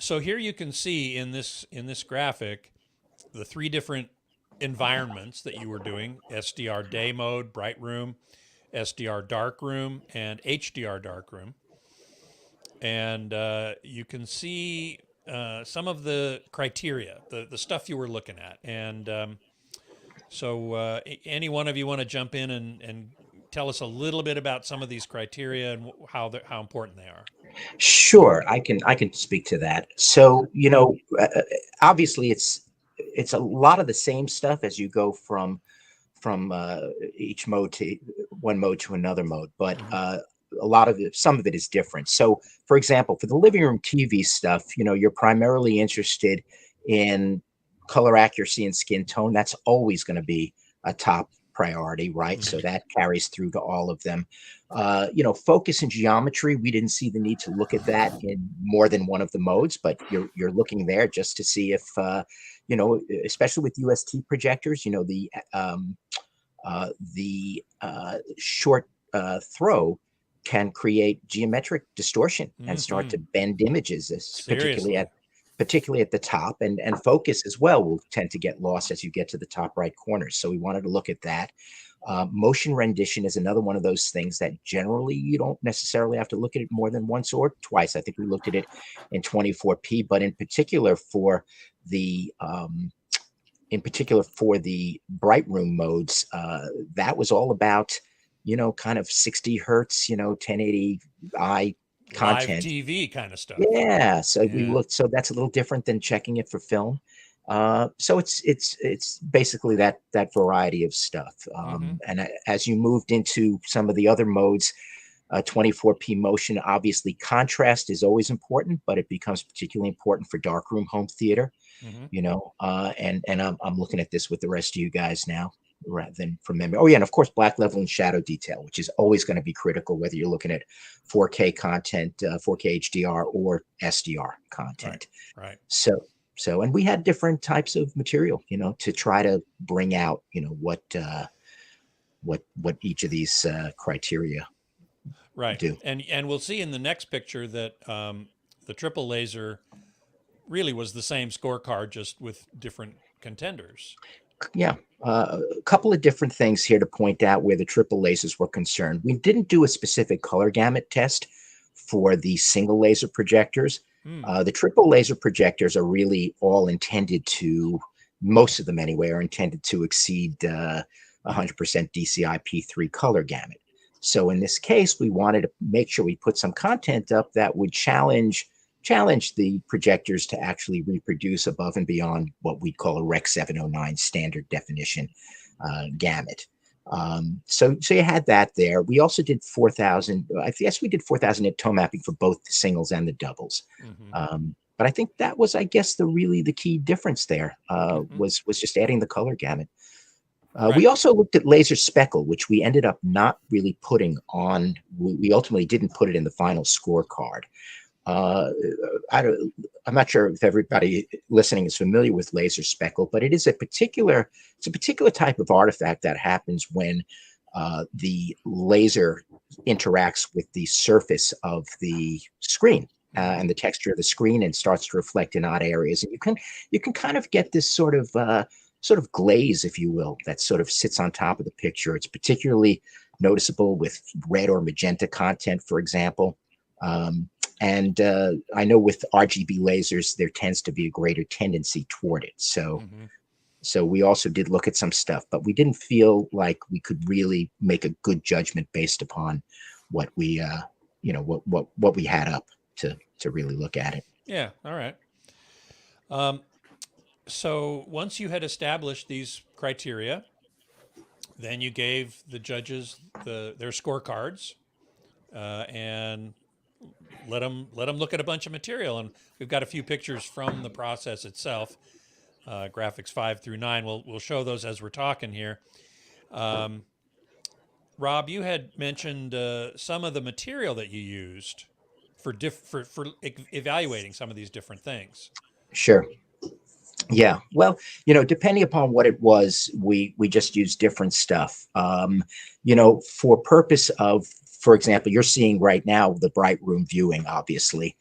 Speaker 1: So here you can see in this graphic the 3 different environments that you were doing: SDR day mode, bright room, SDR dark room, and HDR dark room. And you can see some of the criteria, the stuff you were looking at. And so any one of you want to jump in and tell us a little bit about some of these criteria and how important they are?
Speaker 6: Sure, I can speak to that. So, obviously it's a lot of the same stuff as you go from each mode to one mode to another mode, but some of it is different. So, for example, for the living room TV stuff, you're primarily interested in color accuracy and skin tone. That's always going to be a top priority, right? So that carries through to all of them. Focus and geometry, we didn't see the need to look at that in more than one of the modes, but you're looking there just to see if especially with UST projectors, the short throw can create geometric distortion and start to bend images, particularly particularly at the top, and focus as well will tend to get lost as you get to the top right corners. So we wanted to look at that. Motion rendition is another one of those things that generally you don't necessarily have to look at it more than once or twice. I think we looked at it in 24p, but in particular for the bright room modes, that was all about, kind of 60 hertz, 1080i content.
Speaker 1: Live TV kind of stuff.
Speaker 6: Yeah. So we looked, so that's a little different than checking it for film. So it's basically that variety of stuff. And as you moved into some of the other modes, 24p motion, obviously contrast is always important, but it becomes particularly important for darkroom home theater, and I'm looking at this with the rest of you guys now rather than from memory. Oh yeah. And of course, black level and shadow detail, which is always going to be critical, whether you're looking at 4K content, 4K HDR or SDR content.
Speaker 1: Right.
Speaker 6: So, and we had different types of material, to try to bring out, what each of these criteria do.
Speaker 1: And we'll see in the next picture that the triple laser really was the same scorecard, just with different contenders.
Speaker 6: Yeah, a couple of different things here to point out where the triple lasers were concerned. We didn't do a specific color gamut test for the single laser projectors. The triple laser projectors are really all intended to, most of them anyway, are intended to exceed 100% DCI P3 color gamut. So in this case, we wanted to make sure we put some content up that would challenge the projectors to actually reproduce above and beyond what we call a Rec 709 standard definition gamut. So you had that there. We also did 4,000. I guess we did 4,000 at tone mapping for both the singles and the doubles. But I think that was, I guess, the key difference there was just adding the color gamut. We also looked at laser speckle, which we ended up not really putting on. We ultimately didn't put it in the final scorecard. I'm not sure if everybody listening is familiar with laser speckle, but it's a particular type of artifact that happens when the laser interacts with the surface of the screen and the texture of the screen and starts to reflect in odd areas. And you can kind of get this sort of glaze, if you will, that sort of sits on top of the picture. It's particularly noticeable with red or magenta content, for example. And I know with RGB lasers, there tends to be a greater tendency toward it. So we also did look at some stuff, but we didn't feel like we could really make a good judgment based upon what we, what we had up to really look at it.
Speaker 1: Yeah. All right. So once you had established these criteria, then you gave the judges their scorecards and let them look at a bunch of material. And we've got a few pictures from the process itself, graphics 5 through 9. We'll show those as we're talking here. Rob, you had mentioned some of the material that you used for evaluating some of these different things.
Speaker 6: Sure. Yeah. Well, depending upon what it was, we just used different stuff. For purpose of, for example, you're seeing right now the bright room viewing, obviously.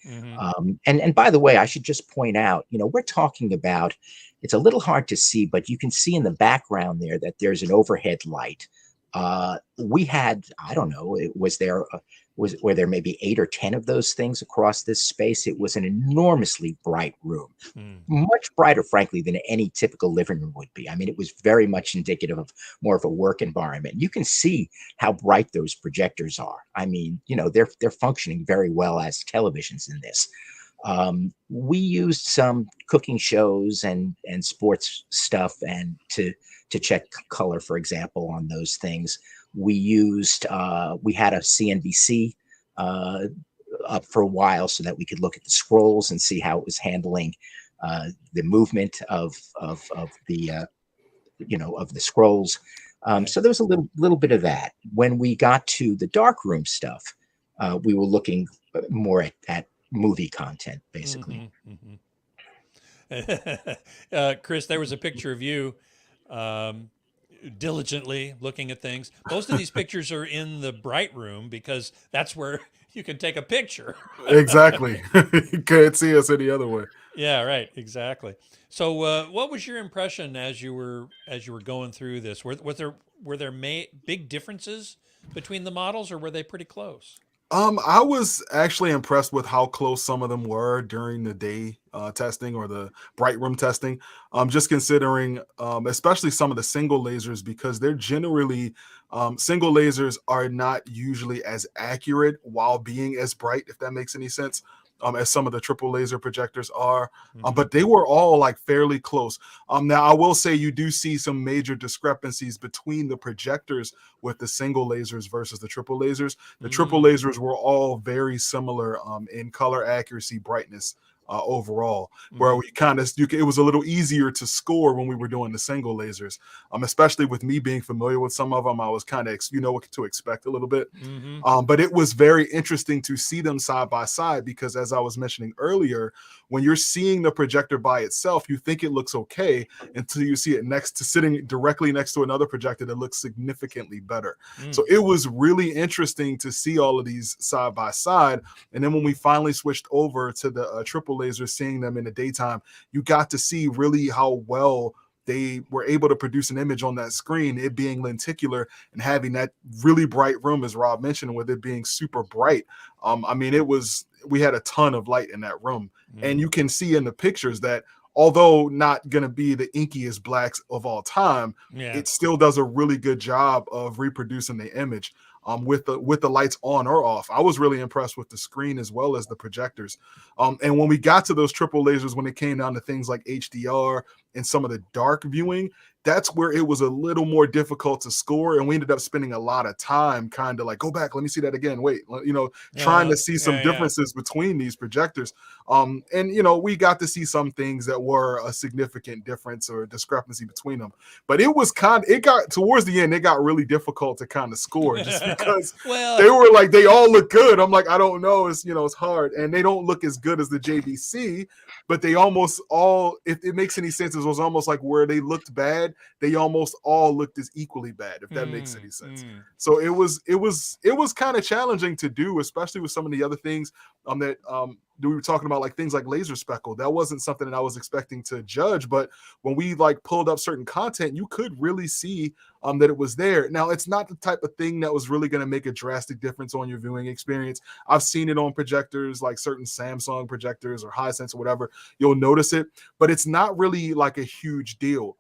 Speaker 6: And by the way, I should just point out, we're talking about, it's a little hard to see, but you can see in the background there that there's an overhead light. We had, I don't know, were there maybe 8 or 10 of those things across this space? It was an enormously bright room, much brighter, frankly, than any typical living room would be. I mean, it was very much indicative of more of a work environment. You can see how bright those projectors are. I mean, they're functioning very well as televisions in this. We used some cooking shows and sports stuff and to check color, for example, on those things. We used, we had a CNBC up for a while so that we could look at the scrolls and see how it was handling the movement of the scrolls. So there was a little bit of that. When we got to the darkroom stuff, we were looking more at movie content, basically.
Speaker 1: Chris, there was a picture of you diligently looking at things. Most of these pictures are in the bright room because that's where you can take a picture.
Speaker 5: Exactly. You can't see us any other way.
Speaker 1: Yeah, right. Exactly. So, what was your impression as you were going through this? Were there big differences between the models, or were they pretty close?
Speaker 5: I was actually impressed with how close some of them were during the day testing or the bright room testing. Just considering, especially some of the single lasers, because they're generally single lasers are not usually as accurate while being as bright, if that makes any sense. As some of the triple laser projectors are, but they were all like fairly close. Now, I will say you do see some major discrepancies between the projectors with the single lasers versus the triple lasers. The triple lasers were all very similar in color accuracy, brightness overall, where we kind of it was a little easier to score when we were doing the single lasers. Especially with me being familiar with some of them, I was kind of what to expect a little bit. But it was very interesting to see them side by side because, as I was mentioning earlier, when you're seeing the projector by itself, you think it looks okay until you see it sitting directly next to another projector that looks significantly better. So it was really interesting to see all of these side by side. And then when we finally switched over to the triple laser, seeing them in the daytime, you got to see really how well they were able to produce an image on that screen, it being lenticular and having that really bright room, as Rob mentioned, with it being super bright. I mean, we had a ton of light in that room. And you can see in the pictures that although not going to be the inkiest blacks of all time, it still does a really good job of reproducing the image. With the lights on or off. I was really impressed with the screen as well as the projectors. And when we got to those triple lasers, when it came down to things like HDR and some of the dark viewing, that's where it was a little more difficult to score. And we ended up spending a lot of time kind of like, go back, let me see that again. Wait, trying to see some differences between these projectors. And, we got to see some things that were a significant difference or discrepancy between them. But it got towards the end, it got really difficult to kind of score just because they were like, they all look good. I'm like, I don't know. It's hard. And they don't look as good as the JVC, but they almost all, if it makes any sense, it was almost like where they looked bad, they almost all looked as equally bad, if that makes any sense. So it was kind of challenging to do, especially with some of the other things that we were talking about, like things like laser speckle. That wasn't something that I was expecting to judge, but when we like pulled up certain content, you could really see that it was there. Now, it's not the type of thing that was really going to make a drastic difference on your viewing experience. I've seen it on projectors, like certain Samsung projectors or Hisense or whatever. You'll notice it, but it's not really like a huge deal.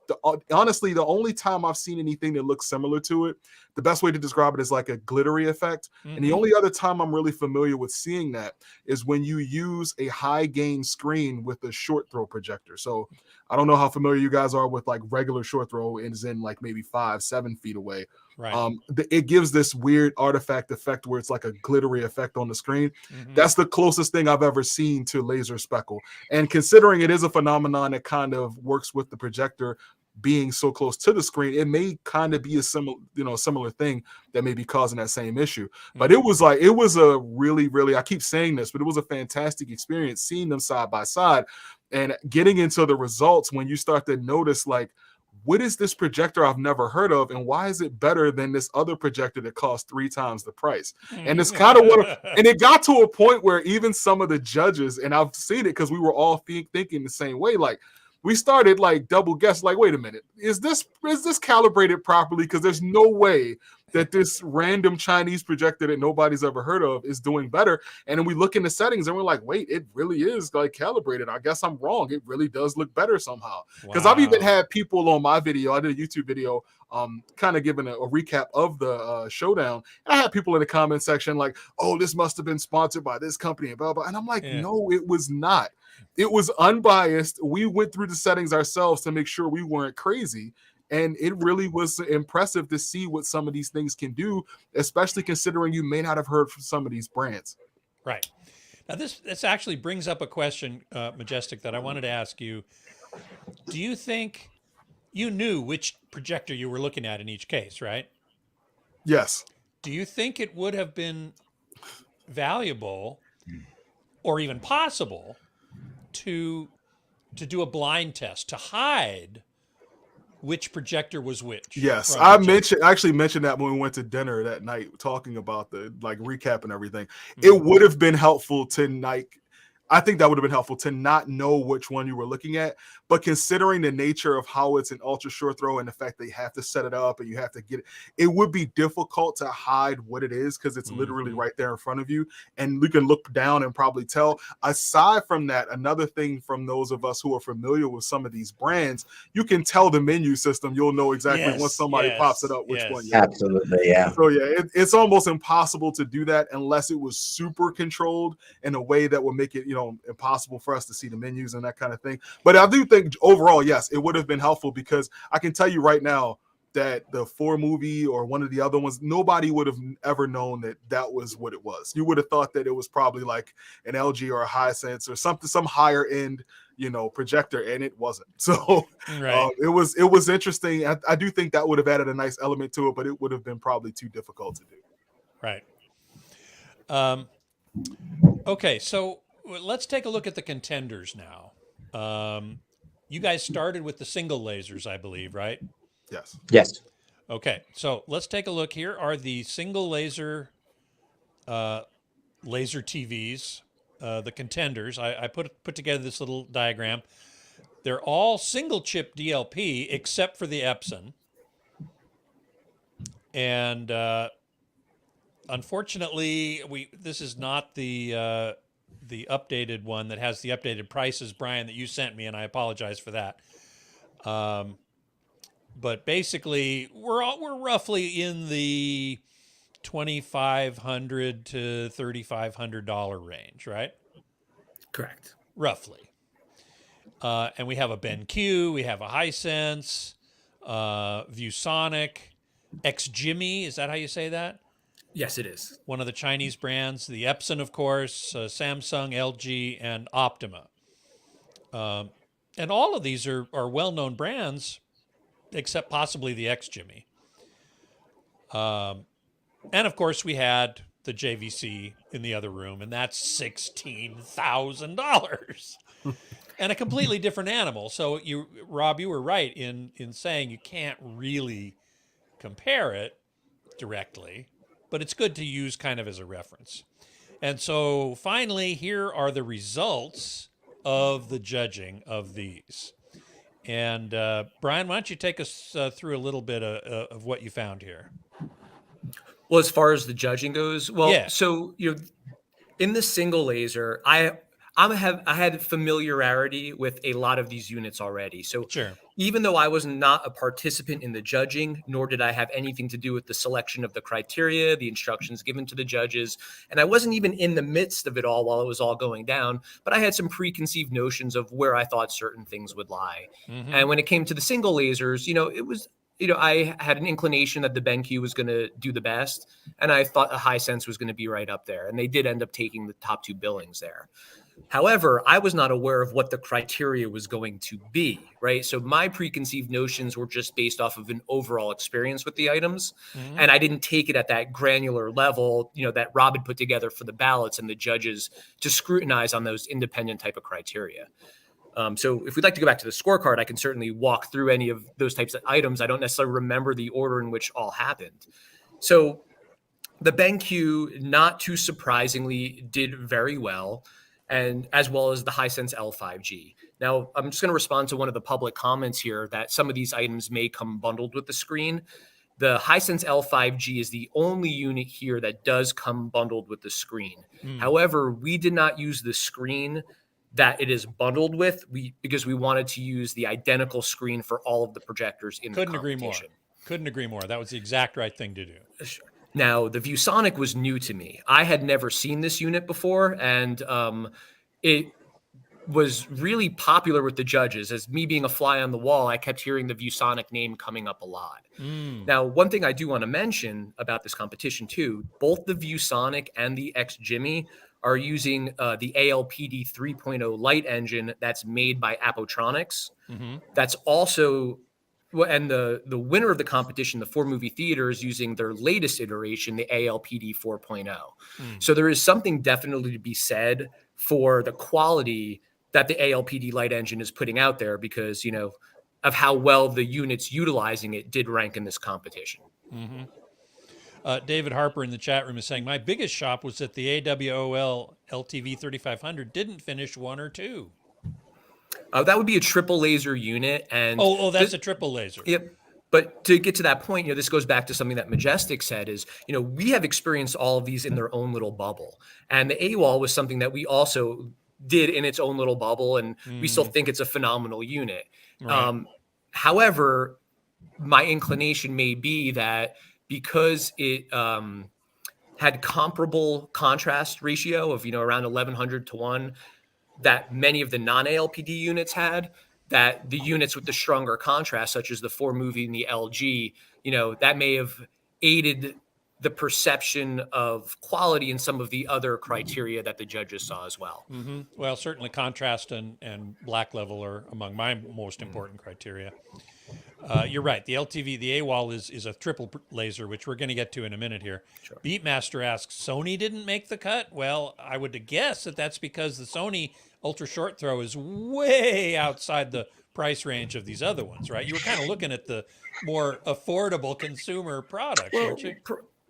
Speaker 5: Honestly, the only time I've seen anything that looks similar to it, the best way to describe it is like a glittery effect. And the only other time I'm really familiar with seeing that is when you use a high gain screen with a short throw projector. So I don't know how familiar you guys are with like regular short throw, is in like maybe 5-7 feet away. Right. It gives this weird artifact effect where it's like a glittery effect on the screen. That's the closest thing I've ever seen to laser speckle. And considering it is a phenomenon that kind of works with the projector being so close to the screen, it may kind of be a similar thing that may be causing that same issue. But it was a really, really, I keep saying this, but it was a fantastic experience seeing them side by side and getting into the results when you start to notice, like, what is this projector I've never heard of, and why is it better than this other projector that costs 3 times the price? And it's kind of and it got to a point where even some of the judges, and I've seen it because we were all thinking the same way, like, we started like double guess, like, wait a minute, is this calibrated properly? Because there's no way that this random Chinese projector that nobody's ever heard of is doing better. And then we look in the settings and we're like, wait, it really is like calibrated. I guess I'm wrong. It really does look better somehow. Because I've even had people on my video, I did a YouTube video, kind of giving a recap of the showdown. And I had people in the comment section like, oh, this must have been sponsored by this company and blah, blah. And I'm like, no, it was not. It was unbiased. We went through the settings ourselves to make sure we weren't crazy. And it really was impressive to see what some of these things can do, especially considering you may not have heard from some of these brands.
Speaker 1: Right. Now, this actually brings up a question, Majestic, that I wanted to ask you. Do you think you knew which projector you were looking at in each case, right?
Speaker 5: Yes.
Speaker 1: Do you think it would have been valuable or even possible to do a blind test, to hide which projector was which.
Speaker 5: Yes,
Speaker 1: from
Speaker 5: I
Speaker 1: each other.
Speaker 5: actually mentioned that when we went to dinner that night, talking about the like recap and everything. It
Speaker 1: Mhm.
Speaker 5: would have been helpful to like, I think that would have been helpful to not know which one you were looking at, but considering the nature of how it's an ultra short throw and the fact that you have to set it up and you have to get it, it would be difficult to hide what it is because it's literally
Speaker 1: Mhm.
Speaker 5: right there in front of you, and you can look down and probably tell. Aside from that, another thing from those of us who are familiar with some of these brands, you can tell the menu system. You'll know exactly once somebody pops it up which one you're looking at.
Speaker 6: Absolutely, yeah.
Speaker 5: So yeah, it's almost impossible to do that unless it was super controlled in a way that would make it, impossible for us to see the menus and that kind of thing. But I do think overall, yes, it would have been helpful because I can tell you right now that the 4 movie or one of the other ones, nobody would have ever known that that was what it was. You would have thought that it was probably like an LG or a Hisense or something, some higher end, projector, and it wasn't. So
Speaker 1: Right.
Speaker 5: it was interesting. I do think that would have added a nice element to it, but it would have been probably too difficult to do.
Speaker 1: Right. Okay, so let's take a look at the contenders now. You guys started with the single lasers, I believe, right?
Speaker 5: Yes.
Speaker 6: Yes.
Speaker 1: Okay, so let's take a look. Here are the single laser laser TVs, the contenders. I put together this little diagram. They're all single chip DLP except for the Epson. And unfortunately, this is not the updated one that has the updated prices, Brian, that you sent me, and I apologize for that. But basically, we're roughly in the $2,500 to $3,500 range, right?
Speaker 3: Correct.
Speaker 1: Roughly. And we have a BenQ, we have a Hisense, ViewSonic, X-Jimmy, is that how you say that?
Speaker 3: Yes, it is.
Speaker 1: One of the Chinese brands, the Epson, of course, Samsung, LG, and Optima. And all of these are well-known brands, except possibly the X-Jimmy. And of course, we had the JVC in the other room, and that's $16,000. And a completely different animal. So Rob, you were right in saying you can't really compare it directly, but it's good to use kind of as a reference. And so finally, here are the results of the judging of these. And Brian, why don't you take us through a little bit of what you found here?
Speaker 3: Well, as far as the judging goes,
Speaker 1: Yeah.
Speaker 3: so in the single laser, I had familiarity with a lot of these units already. So
Speaker 1: Sure.
Speaker 3: even though I was not a participant in the judging, nor did I have anything to do with the selection of the criteria, the instructions given to the judges, and I wasn't even in the midst of it all while it was all going down, but I had some preconceived notions of where I thought certain things would lie.
Speaker 1: Mm-hmm.
Speaker 3: And when it came to the single lasers, it was, I had an inclination that the BenQ was going to do the best, and I thought a Hisense was going to be right up there, and they did end up taking the top 2 billings there. However, I was not aware of what the criteria was going to be, right? So my preconceived notions were just based off of an overall experience with the items.
Speaker 1: Mm-hmm.
Speaker 3: And I didn't take it at that granular level, that Rob had put together for the ballots and the judges to scrutinize on those independent type of criteria. So if we'd like to go back to the scorecard, I can certainly walk through any of those types of items. I don't necessarily remember the order in which all happened. So the BenQ, not too surprisingly, did very well, and as well as the Hisense L5G. Now, I'm just going to respond to one of the public comments here that some of these items may come bundled with the screen. The Hisense L5G is the only unit here that does come bundled with the screen. However, we did not use the screen that it is bundled with because we wanted to use the identical screen for all of the projectors in the competition.
Speaker 1: Couldn't agree more. That was the exact right thing to do.
Speaker 3: Now, the ViewSonic was new to me. I had never seen this unit before, and it was really popular with the judges. As me being a fly on the wall, I kept hearing the ViewSonic name coming up a lot. Now, one thing I do want to mention about this competition too, both the ViewSonic and the X-Jimmy are using the ALPD 3.0 light engine that's made by Appotronics. That's also... And the winner of the competition, the 4 movie theater, is using their latest iteration, the ALPD 4.0. So there is something definitely to be said for the quality that the ALPD light engine is putting out there, because, how well the units utilizing it did rank in this competition.
Speaker 1: David Harper in the chat room is saying, my biggest shop was that the AWOL LTV 3500 didn't finish 1 or 2.
Speaker 3: That would be a triple laser unit. And
Speaker 1: that's a triple laser.
Speaker 3: Yep. But to get to that point, this goes back to something that Majestic said is, we have experienced all of these in their own little bubble. And the AWOL was something that we also did in its own little bubble. And we still think it's a phenomenal unit.
Speaker 1: Right.
Speaker 3: However, my inclination may be that because it had comparable contrast ratio of, around 1100 to 1, that many of the non-ALPD units had, that the units with the stronger contrast, such as the 4-movie and the LG, that may have aided the perception of quality in some of the other criteria that the judges saw as well.
Speaker 1: Well, certainly contrast and black level are among my most important criteria. You're right. The LTV, the AWOL is a triple laser, which we're going to get to in a minute here. Sure. Beatmaster asks, Sony didn't make the cut? Well, I would guess that that's because the Sony ultra short throw is way outside the price range of these other ones, right? You were kind of looking at the more affordable consumer products, weren't you?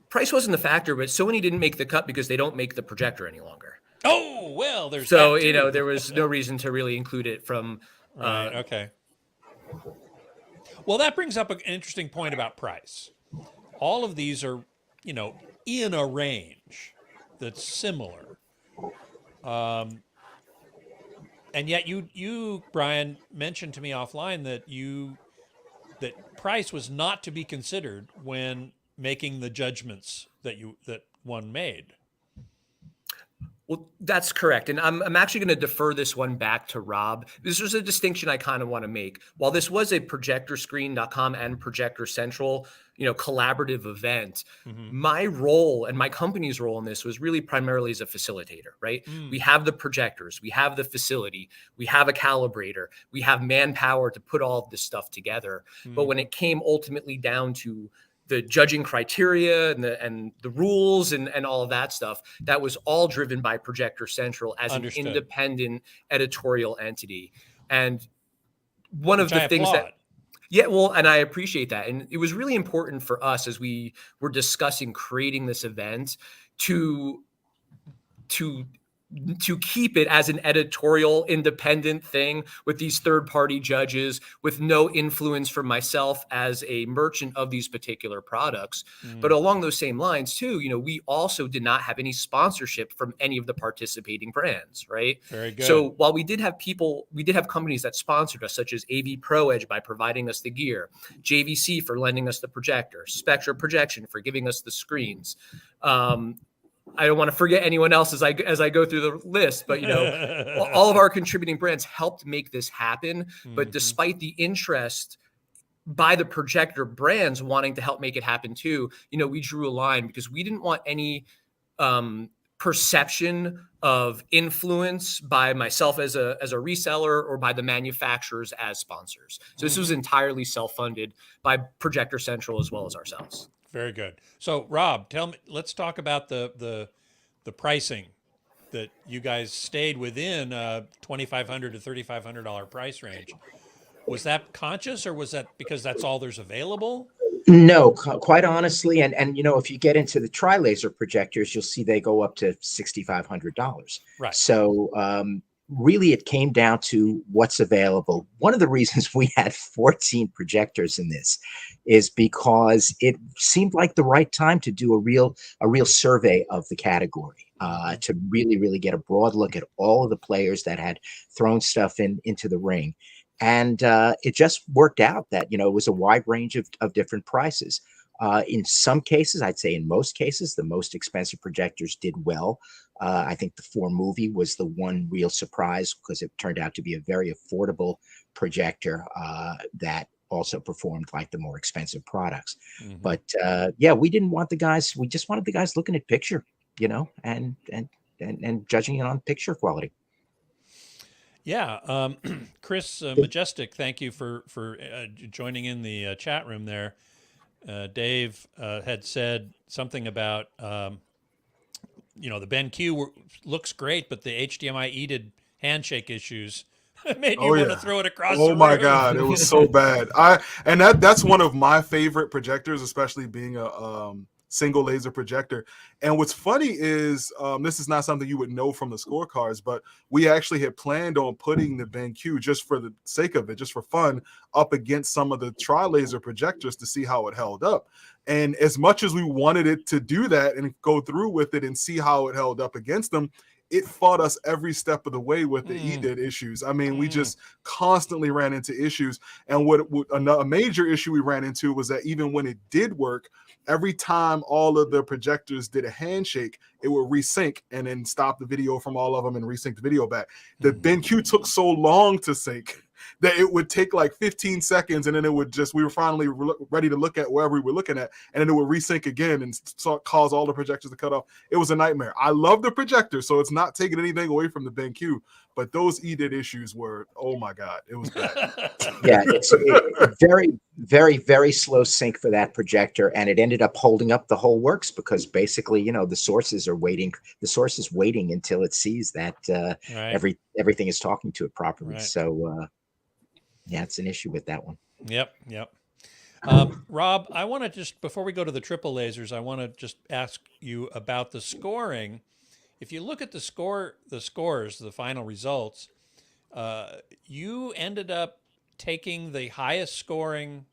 Speaker 3: Price wasn't the factor, but Sony didn't make the cut because they don't make the projector any longer.
Speaker 1: Oh, well, there's
Speaker 3: so, there was no reason to really include it from...
Speaker 1: Right, okay. Well, that brings up an interesting point about price. All of these are, in a range that's similar. And yet you, Brian, mentioned to me offline that price was not to be considered when making the judgments that one made.
Speaker 3: Well, that's correct. And I'm actually going to defer this one back to Rob. This was a distinction I kind of want to make. While this was a projectorscreen.com and Projector Central, collaborative event, my role and my company's role in this was really primarily as a facilitator, right? We have the projectors, we have the facility, we have a calibrator, we have manpower to put all of this stuff together. But when it came ultimately down to the judging criteria and the rules and all of that stuff, that was all driven by Projector Central as
Speaker 1: Understood.
Speaker 3: An independent editorial entity. And one of
Speaker 1: Which
Speaker 3: the
Speaker 1: I
Speaker 3: things
Speaker 1: applaud.
Speaker 3: and I appreciate that. And it was really important for us as we were discussing creating this event to keep it as an editorial independent thing with these third-party judges, with no influence from myself as a merchant of these particular products. But along those same lines too, we also did not have any sponsorship from any of the participating brands, right?
Speaker 1: Very good.
Speaker 3: So while we did have companies that sponsored us, such as AV Pro Edge by providing us the gear, JVC for lending us the projector, Spectra Projection for giving us the screens, I don't want to forget anyone else as I go through the list, but all of our contributing brands helped make this happen. But despite the interest by the projector brands wanting to help make it happen too, we drew a line because we didn't want any perception of influence by myself as a reseller or by the manufacturers as sponsors. So this was entirely self-funded by Projector Central as well as ourselves.
Speaker 1: Very good. So, Rob, let's talk about the pricing that you guys stayed within $2,500 to $3,500 price range. Was that conscious, or was that because that's all there's available?
Speaker 6: No, quite honestly, and if you get into the tri-laser projectors, you'll see they go up to $6,500.
Speaker 1: Right.
Speaker 6: So really, it came down to what's available. One of the reasons we had 14 projectors in this is because it seemed like the right time to do a real survey of the category, to really get a broad look at all of the players that had thrown stuff into the ring. And it just worked out that, it was a wide range of different prices. In some cases, I'd say in most cases, the most expensive projectors did well. I think the 4-movie was the one real surprise because it turned out to be a very affordable projector that also performed like the more expensive products. But we didn't want the guys. We just wanted the guys looking at picture, and judging it on picture quality.
Speaker 1: Yeah. Chris Majestic, thank you for joining in the chat room there. Dave had said something about, the BenQ looks great, but the HDMI EDID handshake issues It made you
Speaker 5: Oh,
Speaker 1: want
Speaker 5: yeah.
Speaker 1: to throw it across the
Speaker 5: Oh
Speaker 1: room.
Speaker 5: my God, it was so bad. That's one of my favorite projectors, especially being a single laser projector. And what's funny is this is not something you would know from the scorecards, but we actually had planned on putting the BenQ, just for the sake of it, just for fun, up against some of the tri-laser projectors to see how it held up. And as much as we wanted it to do that and go through with it and see how it held up against them, it fought us every step of the way with the EDIT issues. I mean, we just constantly ran into issues. And a major issue we ran into was that even when it did work, every time all of the projectors did a handshake, it would resync and then stop the video from all of them and resync the video back. The BenQ took so long to sync that it would take like 15 seconds, and then it would just, we were finally ready to look at wherever we were looking at, and then it would resync again and cause all the projectors to cut off. It was a nightmare. I love the projector, so it's not taking anything away from the BenQ, but those EDIT issues were, oh my God, it was bad.
Speaker 6: Yeah, it's very, very, very slow sync for that projector, and it ended up holding up the whole works because basically, you know, the source is waiting until it sees that everything is talking to it properly.
Speaker 1: Right.
Speaker 6: So yeah, it's an issue with that one.
Speaker 1: Yep. Rob, I want to just, before we go to the triple lasers, I want to just ask you about the scoring. If you look at the scores, the final results, you ended up taking the highest scoring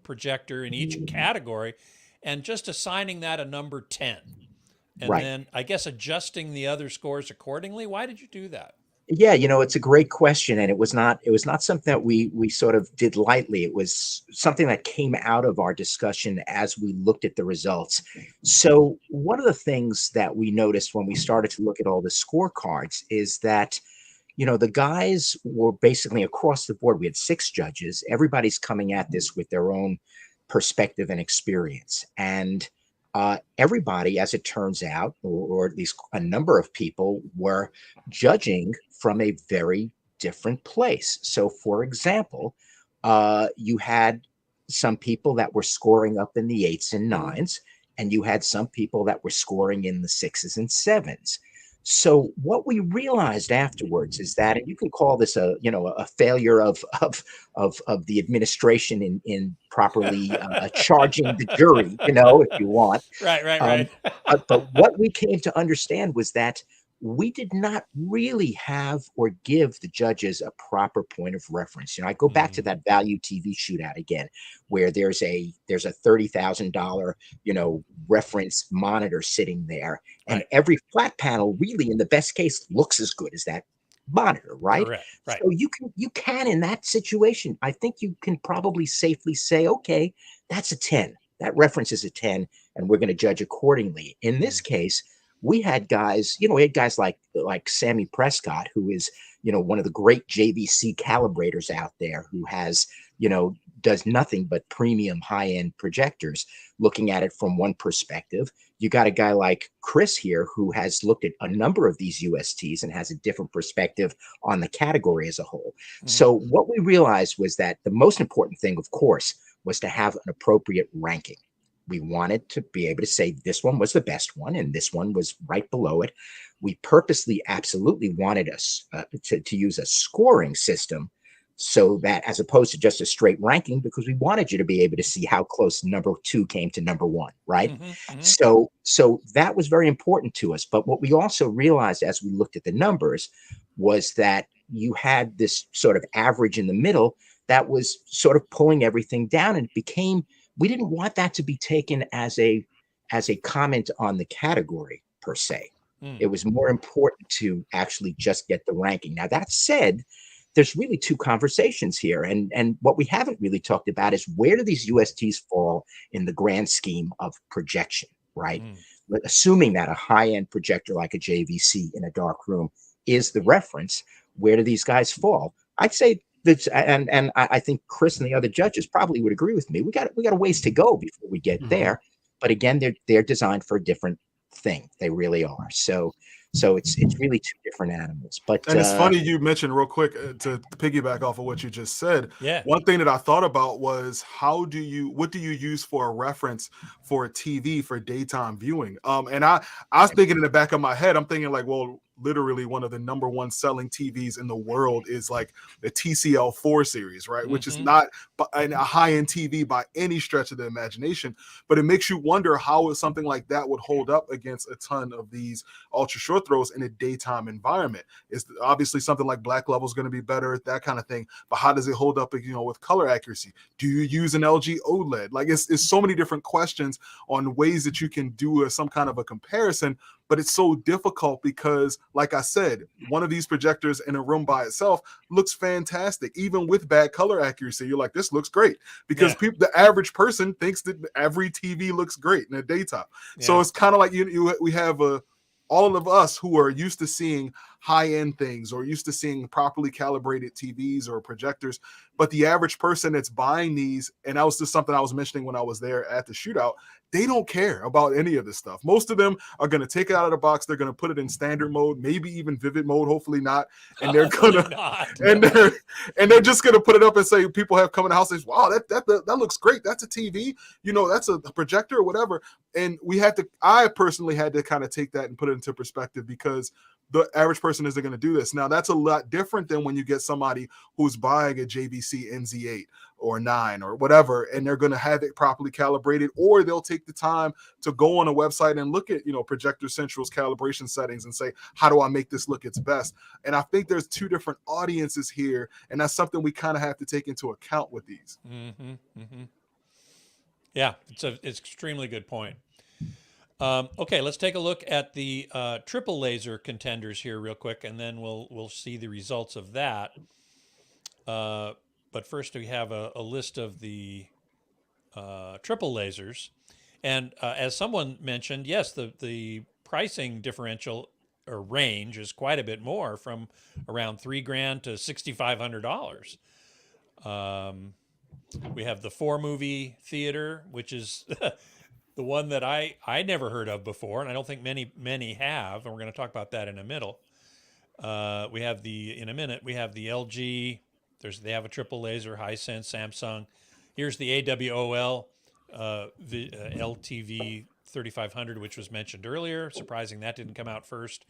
Speaker 1: projector in each category and just assigning that a number 10. And then I guess adjusting the other scores accordingly. Why did you do that?
Speaker 6: Yeah, you know, it's a great question, and it was not something that we sort of did lightly. It was something that came out of our discussion as we looked at the results. So one of the things that we noticed when we started to look at all the scorecards is that, you know, the guys were basically across the board. We had 6 judges. Everybody's coming at this with their own perspective and experience, and everybody, as it turns out, or at least a number of people, were judging from a very different place. So, for example, you had some people that were scoring up in the 8s and 9s, and you had some people that were scoring in the 6s and 7s. So what we realized afterwards is that, and you can call this a failure of the administration in properly charging the jury, you know, if you want.
Speaker 1: Right.
Speaker 6: But what we came to understand was that we did not really have or give the judges a proper point of reference. You know, I go back to that Value TV shootout again, where there's a $30,000, you know, reference monitor sitting there, and every flat panel really, in the best case, looks as good as that monitor, right?
Speaker 1: Correct. Right.
Speaker 6: So you can in that situation, I think you can probably safely say, okay, that's a 10. That reference is a 10, and we're going to judge accordingly. In this case, we had guys like Sammy Prescott, who is, you know, one of the great JVC calibrators out there, who has, you know, does nothing but premium high-end projectors, looking at it from one perspective. You got a guy like Chris here, who has looked at a number of these USTs and has a different perspective on the category as a whole. So what we realized was that the most important thing, of course, was to have an appropriate ranking. We wanted to be able to say this one was the best one and this one was right below it. We purposely absolutely wanted us to use a scoring system, so that, as opposed to just a straight ranking, because we wanted you to be able to see how close number 2 came to number 1, right? So that was very important to us. But what we also realized as we looked at the numbers was that you had this sort of average in the middle that was sort of pulling everything down, and it became, we didn't want that to be taken as a comment on the category per se. It was more important to actually just get the ranking. Now, that said, there's really 2 conversations here. And what we haven't really talked about is, where do these USTs fall in the grand scheme of projection, right? Assuming that a high-end projector like a JVC in a dark room is the reference, where do these guys fall? I'd say that's, and I think Chris and the other judges probably would agree with me. We got a ways to go before we get there. But again, they're designed for a different thing. They really are. So it's really 2 different animals. But
Speaker 5: and it's funny you mentioned, real quick, to piggyback off of what you just said.
Speaker 1: Yeah.
Speaker 5: One thing that I thought about was, what do you use for a reference for a TV for daytime viewing? And I was thinking in the back of my head, I'm thinking like, well, literally one of the #1 selling TVs in the world is like the TCL 4 series, right? Which is not a high-end TV by any stretch of the imagination, but it makes you wonder how something like that would hold up against a ton of these ultra short throws in a daytime environment. It's obviously something like black level is going to be better, that kind of thing. But how does it hold up, with color accuracy? Do you use an LG OLED? Like it's so many different questions on ways that you can do some kind of a comparison, but it's so difficult because, like I said, one of these projectors in a room by itself looks fantastic. Even with bad color accuracy, you're like, this looks great, because the average person thinks that every TV looks great in the daytime. So it's kind of like we have all of us who are used to seeing high-end things or used to seeing properly calibrated TVs or projectors, but the average person that's buying these, and that was just something I was mentioning when I was there at the shootout, they don't care about any of this stuff. Most of them are going to take it out of the box. They're going to put it in standard mode, maybe even vivid mode, hopefully not. And they're they're just going to put it up and say, people have come in the house and say, wow, that looks great. That's a TV, that's a projector or whatever. And I personally had to kind of take that and put it into perspective, because the average person isn't going to do this. Now, that's a lot different than when you get somebody who's buying a JVC NZ8 or 9 or whatever, and they're going to have it properly calibrated, or they'll take the time to go on a website and look at, Projector Central's calibration settings and say, how do I make this look its best? And I think there's two different audiences here, and that's something we kind of have to take into account with these.
Speaker 1: Yeah, it's an extremely good point. Okay, let's take a look at the triple laser contenders here real quick, and then we'll see the results of that. But first, we have a list of the triple lasers, and as someone mentioned, yes, the pricing differential or range is quite a bit more, from around $3,000 to $6,500. We have the 4-movie theater, which is the one that I never heard of before, and I don't think many have, and we're going to talk about that in a minute. We have the LG. They have a triple laser, Hisense, Samsung. Here's the AWOL LTV 3500, which was mentioned earlier. Surprising that didn't come out first.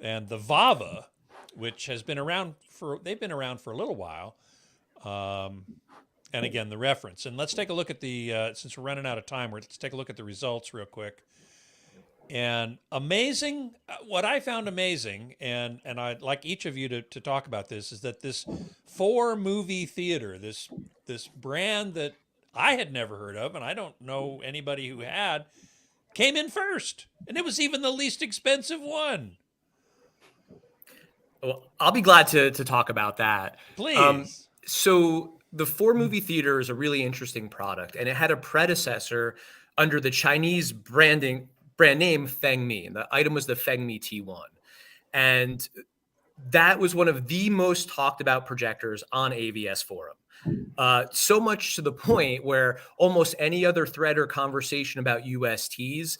Speaker 1: And the Vava, which has been around they've been around for a little while. And again, the reference. And let's take a look at since we're running out of time, let's take a look at the results real quick. And amazing, what I found amazing, and I'd like each of you to talk about this, is that this 4-movie theater, this brand that I had never heard of, and I don't know anybody who had, came in first. And it was even the least expensive one.
Speaker 3: Well, I'll be glad to talk about that.
Speaker 1: Please.
Speaker 3: So the 4-movie theater is a really interesting product, and it had a predecessor under the Chinese brand name Fengmi. And the item was the Fengmi T1. And that was one of the most talked about projectors on AVS Forum. So much to the point where almost any other thread or conversation about USTs,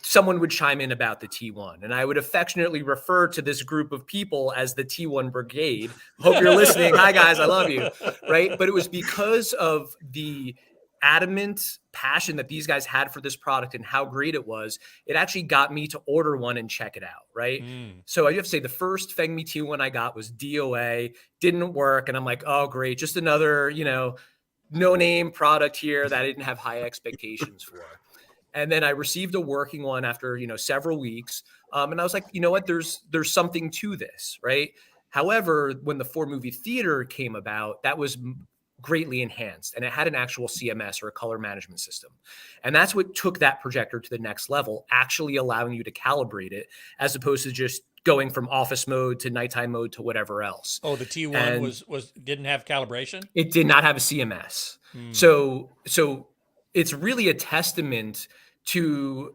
Speaker 3: someone would chime in about the T1. And I would affectionately refer to this group of people as the T1 Brigade. Hope you're listening. Hi, guys. I love you. Right. But it was because of the adamant passion that these guys had for this product and how great it was. It actually got me to order one and check it out. Right. So I have to say the first Fengmi T1 I got was DOA, didn't work. And I'm like, oh, great. Just another, no name product here that I didn't have high expectations for. And then I received a working one after, several weeks. And I was like, you know what, there's something to this, right? However, when the 4-movie theater came about, that was greatly enhanced, and it had an actual CMS or a color management system. And that's what took that projector to the next level, actually allowing you to calibrate it as opposed to just going from office mode to nighttime mode to whatever else.
Speaker 1: Oh, the T1 didn't have calibration?
Speaker 3: It did not have a CMS. So it's really a testament to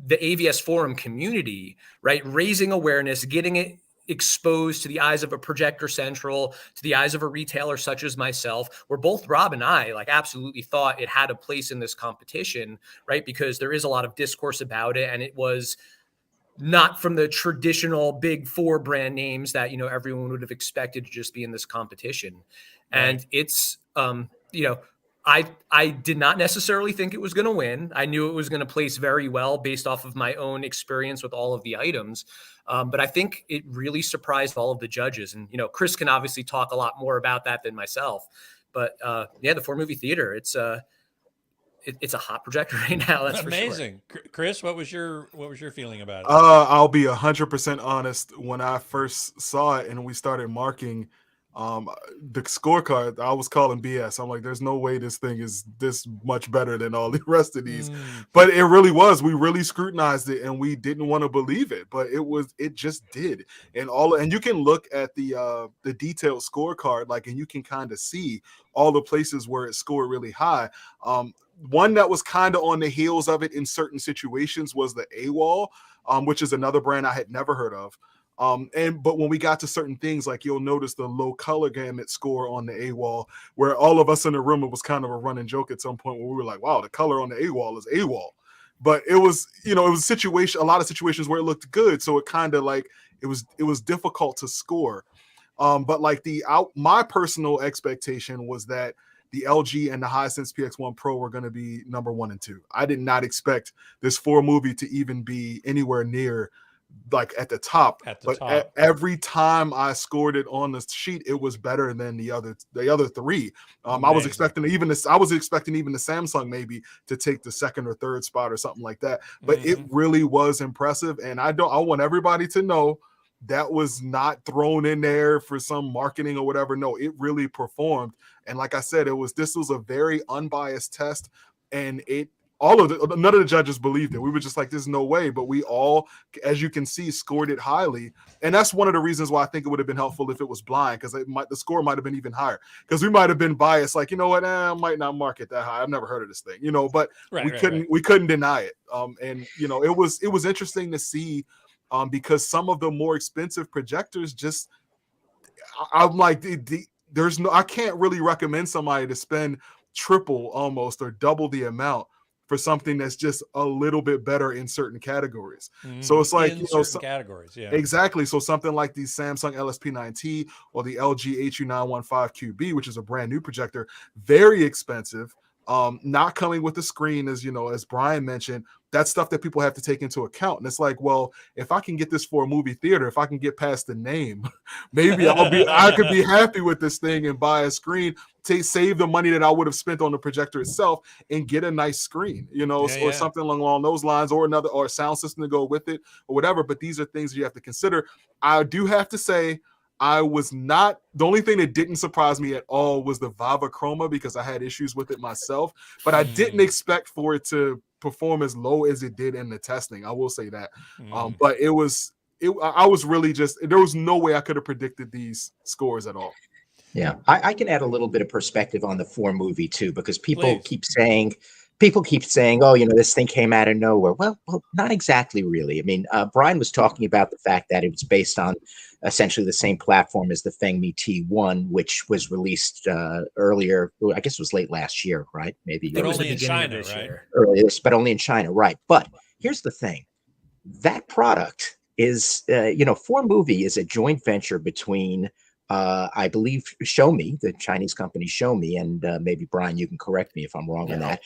Speaker 3: the AVS Forum community, right? Raising awareness, getting it exposed to the eyes of a Projector Central, to the eyes of a retailer such as myself, where both Rob and I absolutely thought it had a place in this competition, right? Because there is a lot of discourse about it, and it was not from the traditional big 4 brand names that, everyone would have expected to just be in this competition. Right. And it's, I did not necessarily think it was going to win. I knew it was going to place very well based off of my own experience with all of the items. But I think it really surprised all of the judges. And, you know, Chris can obviously talk a lot more about that than myself. But yeah, the 4-movie theater, it's a hot projector right now. That's
Speaker 1: amazing.
Speaker 3: For sure.
Speaker 1: Chris, what was your feeling about it?
Speaker 5: I'll be 100% honest. When I first saw it and we started marking the scorecard, I was calling BS. I'm like, there's no way this thing is this much better than all the rest of these. But it really was. We really scrutinized it and we didn't want to believe it, but it just did. And you can look at the detailed scorecard, like, and you can kind of see all the places where it scored really high. One that was kind of on the heels of it in certain situations was the AWOL, which is another brand I had never heard of. But when we got to certain things, like you'll notice the low color gamut score on the AWOL, where all of us in the room, it was kind of a running joke at some point where we were like, wow, the color on the AWOL is AWOL. But it was, you know, it was a lot of situations where it looked good. So it kind of like, it was difficult to score. But like my personal expectation was that the LG and the Hisense PX1 Pro were going to be number 1 and 2. I did not expect this 4-movie to even be anywhere near like at the top. Every time I scored it on the sheet, it was better than the other 3. I was expecting even the Samsung maybe to take the 2nd or 3rd spot or something like that. But it really was impressive, and I want everybody to know that was not thrown in there for some marketing or whatever. No, it really performed. And like I said, this was a very unbiased test, and none of the judges believed it. We were just like, there's no way. But we all, as you can see, scored it highly. And that's one of the reasons why I think it would have been helpful if it was blind, because the score might have been even higher. Because we might have been biased, like, you know what, I might not mark it that high. I've never heard of this thing, you know, but we couldn't deny it. And you know, it was interesting to see, because some of the more expensive projectors just, I'm like, I can't really recommend somebody to spend triple almost or double the amount for something that's just a little bit better in certain categories. So it's like,
Speaker 1: in certain categories, yeah.
Speaker 5: Exactly. So something like the Samsung LSP9T or the LG HU915QB, which is a brand new projector, very expensive, not coming with the screen, as you know, as Brian mentioned. That's stuff that people have to take into account. And it's like, well, if I can get this for a movie theater, if I can get past the name, maybe I could be happy with this thing and buy a screen, save the money that I would have spent on the projector itself and get a nice screen, you know, or something along those lines, or a sound system to go with it or whatever. But these are things you have to consider. I do have to say, the only thing that didn't surprise me at all was the Vava Chroma, because I had issues with it myself, but I didn't expect for it to perform as low as it did in the testing. I will say that. But I was really there was no way I could have predicted these scores at all.
Speaker 6: Yeah, I can add a little bit of perspective on the 4-movie too, because people keep saying, oh, you know, this thing came out of nowhere. Well, not exactly, really. I mean, Brian was talking about the fact that it was based on essentially the same platform as the Fengmi T1, which was released earlier. I guess it was late last year, right? Maybe
Speaker 1: but only in China, right?
Speaker 6: But only in China, right? But here's the thing: that product is, 4-movie is a joint venture between, I believe, Xiaomi, the Chinese company Xiaomi, and maybe Brian, you can correct me if I'm wrong on that.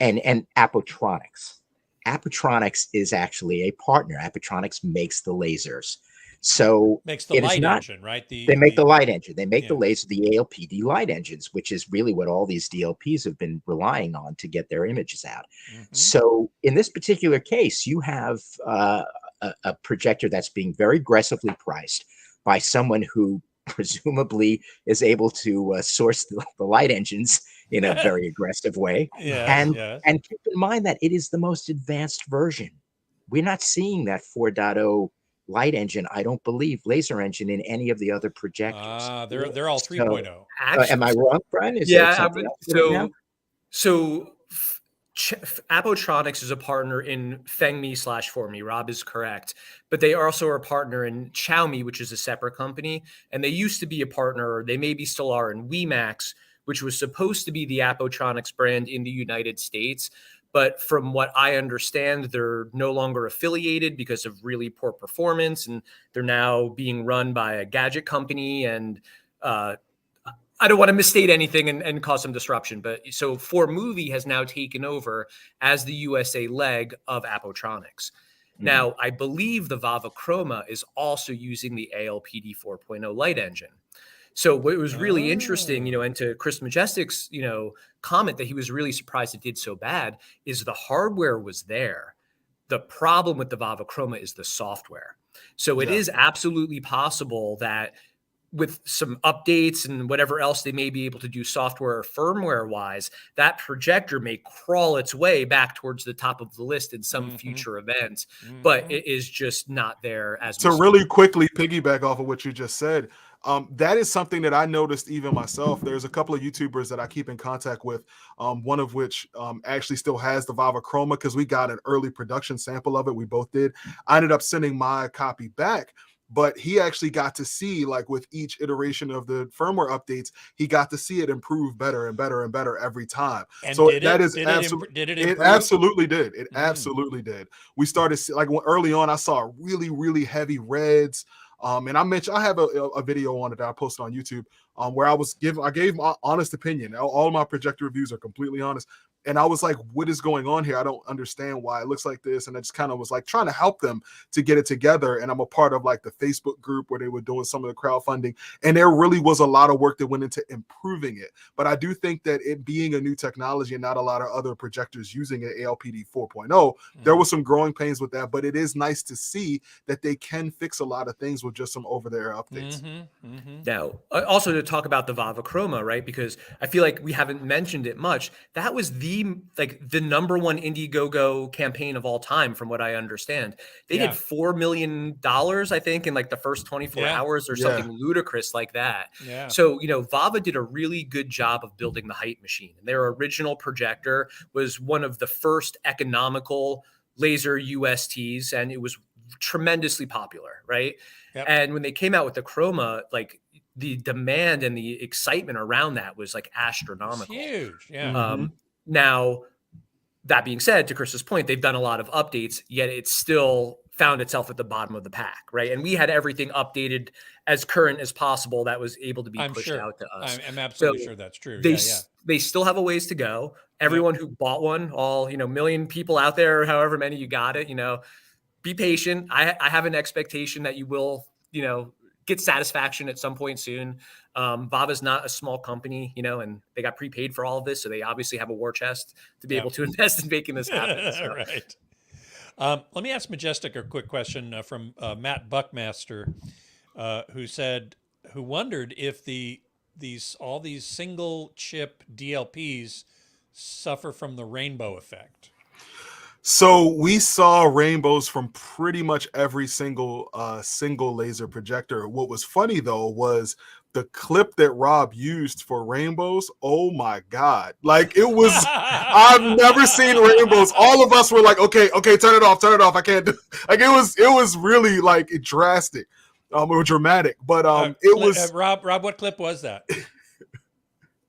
Speaker 6: And Appotronics. Appotronics is actually a partner. Appotronics makes the lasers. So
Speaker 1: makes the light engine, right?
Speaker 6: They make the light engine. They make the laser, the ALPD light engines, which is really what all these DLPs have been relying on to get their images out. So in this particular case, you have a projector that's being very aggressively priced by someone who presumably is able to source the light engines in a very aggressive way. And keep in mind that it is the most advanced version. We're not seeing that 4.0 light engine, I don't believe, laser engine in any of the other projectors.
Speaker 1: They're all 3.0.
Speaker 6: Am I wrong, Brian?
Speaker 3: So Appotronics is a partner in Fengmi/4Me. Rob is correct, but they also are a partner in Xiaomi, which is a separate company, and they used to be a partner, or they maybe still are, in WeMax, which was supposed to be the Appotronics brand in the United States. But from what I understand, they're no longer affiliated because of really poor performance, and they're now being run by a gadget company. And I don't want to misstate anything and cause some disruption, but so For Movie has now taken over as the USA leg of Appotronics. Now, I believe the Vava Chroma is also using the ALPD 4.0 light engine. So what was really interesting, and to Chris Majestic's, comment that he was really surprised it did so bad, is the hardware was there. The problem with the Vava Chroma is the software. So it is absolutely possible that with some updates and whatever else they may be able to do software or firmware wise, that projector may crawl its way back towards the top of the list in some future event, but it is just not there as
Speaker 5: to really quickly piggyback off of what you just said. That is something that I noticed even myself. There's a couple of YouTubers that I keep in contact with, one of which actually still has the Vava Chroma because we got an early production sample of it. We both did. I ended up sending my copy back, but he actually got to see, like with each iteration of the firmware updates, he got to see it improve better and better and better every time.
Speaker 1: And
Speaker 5: so
Speaker 1: did
Speaker 5: that
Speaker 1: it,
Speaker 5: is
Speaker 1: did
Speaker 5: absolutely,
Speaker 1: it
Speaker 5: it
Speaker 1: improve?
Speaker 5: absolutely did. It absolutely did. We started like early on, I saw really, really heavy reds. And I have a video on it that I posted on YouTube where I gave my honest opinion. All of my projector reviews are completely honest. And I was like, what is going on here? I don't understand why it looks like this. And I just kind of was like trying to help them to get it together. And I'm a part of like the Facebook group where they were doing some of the crowdfunding. And there really was a lot of work that went into improving it. But I do think that it being a new technology and not a lot of other projectors using it, ALPD 4.0, there was some growing pains with that. But it is nice to see that they can fix a lot of things with just some over-the-air updates.
Speaker 3: Now, also to talk about the Vava Chroma, right? Because I feel like we haven't mentioned it much. That was the #1 Indiegogo campaign of all time, from what I understand. They did $4 million, I think, in like the first 24 hours or something ludicrous like that.
Speaker 1: Yeah.
Speaker 3: So, Vava did a really good job of building the hype machine. And their original projector was one of the first economical laser USTs, and it was tremendously popular, right?
Speaker 1: Yep.
Speaker 3: And when they came out with the Chroma, like the demand and the excitement around that was like astronomical.
Speaker 1: It's huge. Yeah.
Speaker 3: Now, that being said, to Chris's point, they've done a lot of updates, yet it still found itself at the bottom of the pack, right? And we had everything updated as current as possible that was able to be pushed out to us.
Speaker 1: I'm absolutely sure that's true.
Speaker 3: They still have a ways to go. Everyone who bought one, all million people out there, however many you got it, be patient. I have an expectation that you will, get satisfaction at some point soon. Vava's not a small company, and they got prepaid for all of this. So they obviously have a war chest to be able to invest in making this happen. So.
Speaker 1: Right. Let me ask Majestic a quick question from Matt Buckmaster, who wondered if all these single chip DLPs suffer from the rainbow effect.
Speaker 5: So we saw rainbows from pretty much every single laser projector. What was funny though was the clip that Rob used for rainbows. Oh my God. Like it was, I've never seen rainbows. All of us were like, okay, turn it off. I can't do like, it was really like drastic. Or dramatic, but it was
Speaker 1: Rob, what clip was that?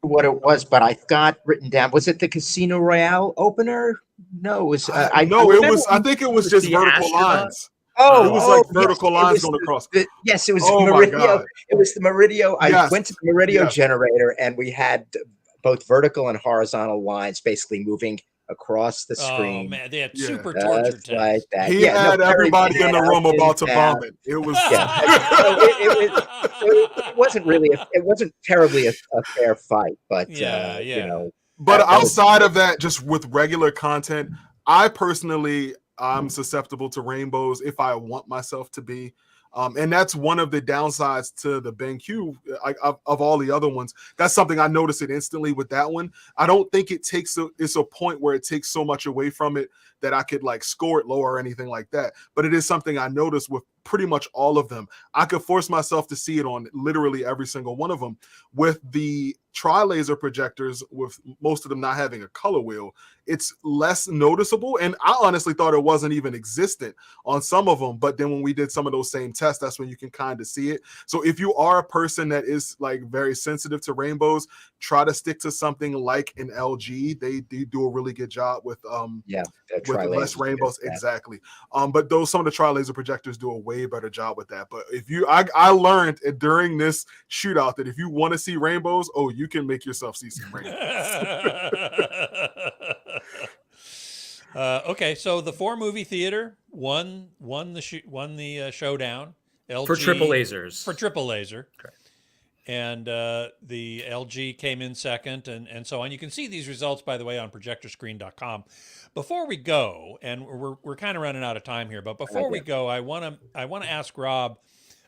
Speaker 6: What it was, but I've got written down. Was it the Casino Royale opener? No, it was. I
Speaker 5: think it was just vertical lines.
Speaker 6: Oh,
Speaker 5: it was like vertical lines going across.
Speaker 6: Yes, it was
Speaker 5: Oh
Speaker 6: Meridio. It was the Meridio. I went to the Meridio
Speaker 5: Yes.
Speaker 6: generator, and we had both vertical and horizontal lines basically moving across the screen.
Speaker 1: Oh man, they had
Speaker 5: Yeah.
Speaker 1: super torture
Speaker 6: Just like
Speaker 1: tests.
Speaker 6: that.
Speaker 5: He had everybody in the room about to
Speaker 6: down.
Speaker 5: vomit. It was
Speaker 6: It wasn't really. It wasn't terribly a fair fight, but you know.
Speaker 5: But
Speaker 6: that was-
Speaker 5: outside of that, just with regular content, I'm susceptible to rainbows if I want myself to be. And that's one of the downsides to the BenQ of all the other ones. That's something I noticed it instantly with that one. I don't think it's a point where it takes so much away from it that I could like score it lower or anything like that. But it is something I noticed with pretty much all of them. I could force myself to see it on literally every single one of them. With the tri-laser projectors, with most of them not having a color wheel, it's less noticeable. And I honestly thought it wasn't even existent on some of them. But then when we did some of those same tests, that's when you can kind of see it. So if you are a person that is like very sensitive to rainbows, try to stick to something like an LG. They do a really good job with less rainbows. Exactly. But some of the tri-laser projectors do a way way better job with that. But if you, I learned during this shootout that if you want to see rainbows, oh, you can make yourself see some rainbows.
Speaker 1: Okay, so the 4 movie theater won the showdown. LG,
Speaker 3: For triple lasers.
Speaker 1: For triple laser.
Speaker 3: Correct.
Speaker 1: And the LG came in second, and so on. You can see these results, by the way, on projectorscreen.com. Before we go, and we're kind of running out of time here, but before we go, I want to ask Rob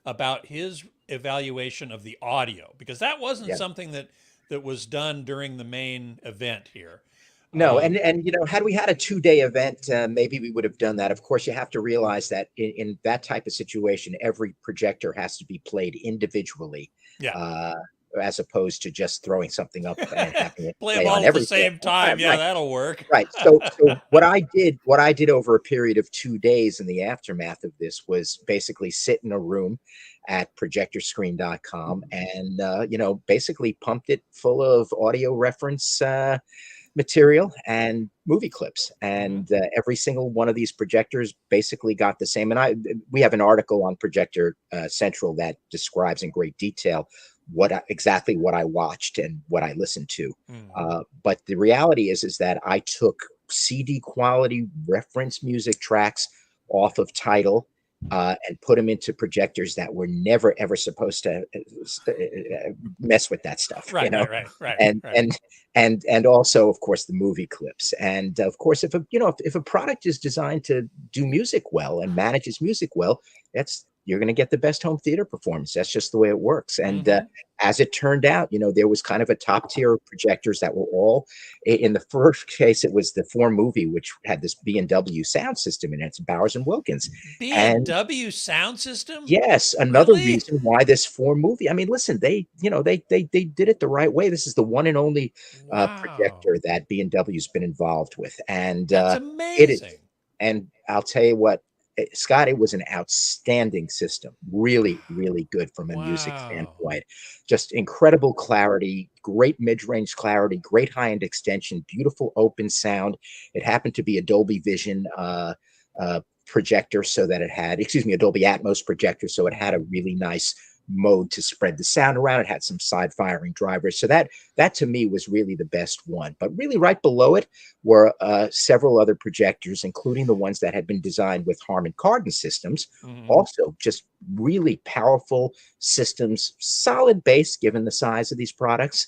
Speaker 1: about his evaluation of the audio, because that wasn't something that was done during the main event here.
Speaker 6: No, and you know, had we had a 2-day event, maybe we would have done that. Of course, you have to realize that in that type of situation, every projector has to be played individually, as opposed to just throwing something up and having it
Speaker 1: play them all at the same time. Yeah, that'll work.
Speaker 6: Right. So what I did over a period of 2 days in the aftermath of this was basically sit in a room at projectorscreen.com and you know, basically pumped it full of audio reference material and movie clips, and every single one of these projectors basically got the same. And we have an article on Projector Central that describes in great detail exactly what I watched and what I listened to. But the reality is that I took CD quality reference music tracks off of Tidal and put them into projectors that were never ever supposed to mess with that stuff.
Speaker 1: Right,
Speaker 6: you know?
Speaker 1: right.
Speaker 6: And also, of course, the movie clips. And of course, if a product is designed to do music well and manages music well, you're going to get the best home theater performance. That's just the way it works. And as it turned out, you know, there was kind of a top tier of projectors that were all, in the first case, it was the 4 movie, which had this B&W sound system in it. It's Bowers and Wilkins.
Speaker 1: B&W sound system?
Speaker 6: Yes. Another reason why this 4 movie, I mean, listen, they did it the right way. This is the one and only projector that B&W's been involved with. And
Speaker 1: that's amazing.
Speaker 6: And I'll tell you what, Scott, it was an outstanding system. Really, really good from a music standpoint. Just incredible clarity, great mid-range clarity, great high-end extension, beautiful open sound. It happened to be a Dolby Vision projector, so that it had, a Dolby Atmos projector, so it had a really nice mode to spread the sound around. It had some side firing drivers, so that to me was really the best one. But really right below it were several other projectors, including the ones that had been designed with Harman Kardon systems. Also just really powerful systems, solid bass given the size of these products.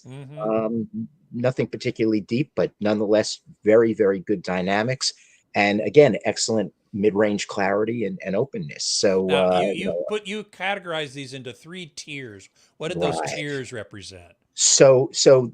Speaker 6: Nothing particularly deep, but nonetheless very, very good dynamics, and again, excellent mid-range clarity and openness. So
Speaker 1: now, you categorize these into 3 tiers. What did those tiers represent?
Speaker 6: So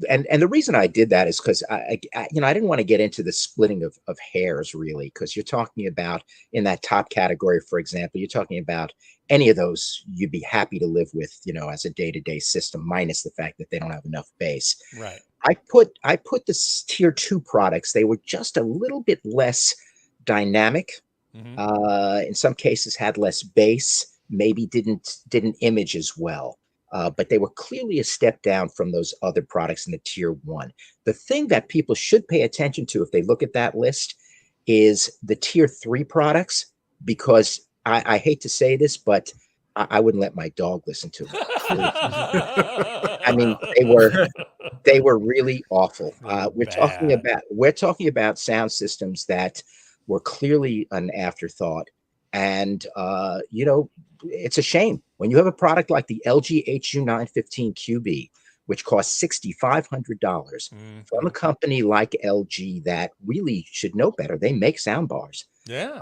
Speaker 6: and the reason I did that is because I didn't want to get into the splitting of hairs, really, because you're talking about, in that top category, for example, you're talking about any of those you'd be happy to live with, you know, as a day-to-day system, minus the fact that they don't have enough bass.
Speaker 1: Right.
Speaker 6: I put the tier 2 products. They were just a little bit less dynamic. In some cases had less bass, maybe didn't image as well, but they were clearly a step down from those other products in the tier 1. The thing that people should pay attention to if they look at that list is the tier 3 products, because I hate to say this, but I wouldn't let my dog listen to them. I mean, they were really awful. We're talking about sound systems that were clearly an afterthought. And, you know, it's a shame when you have a product like the LG HU915 QB, which costs $6,500 from a company like LG that really should know better. They make sound bars.
Speaker 1: Yeah.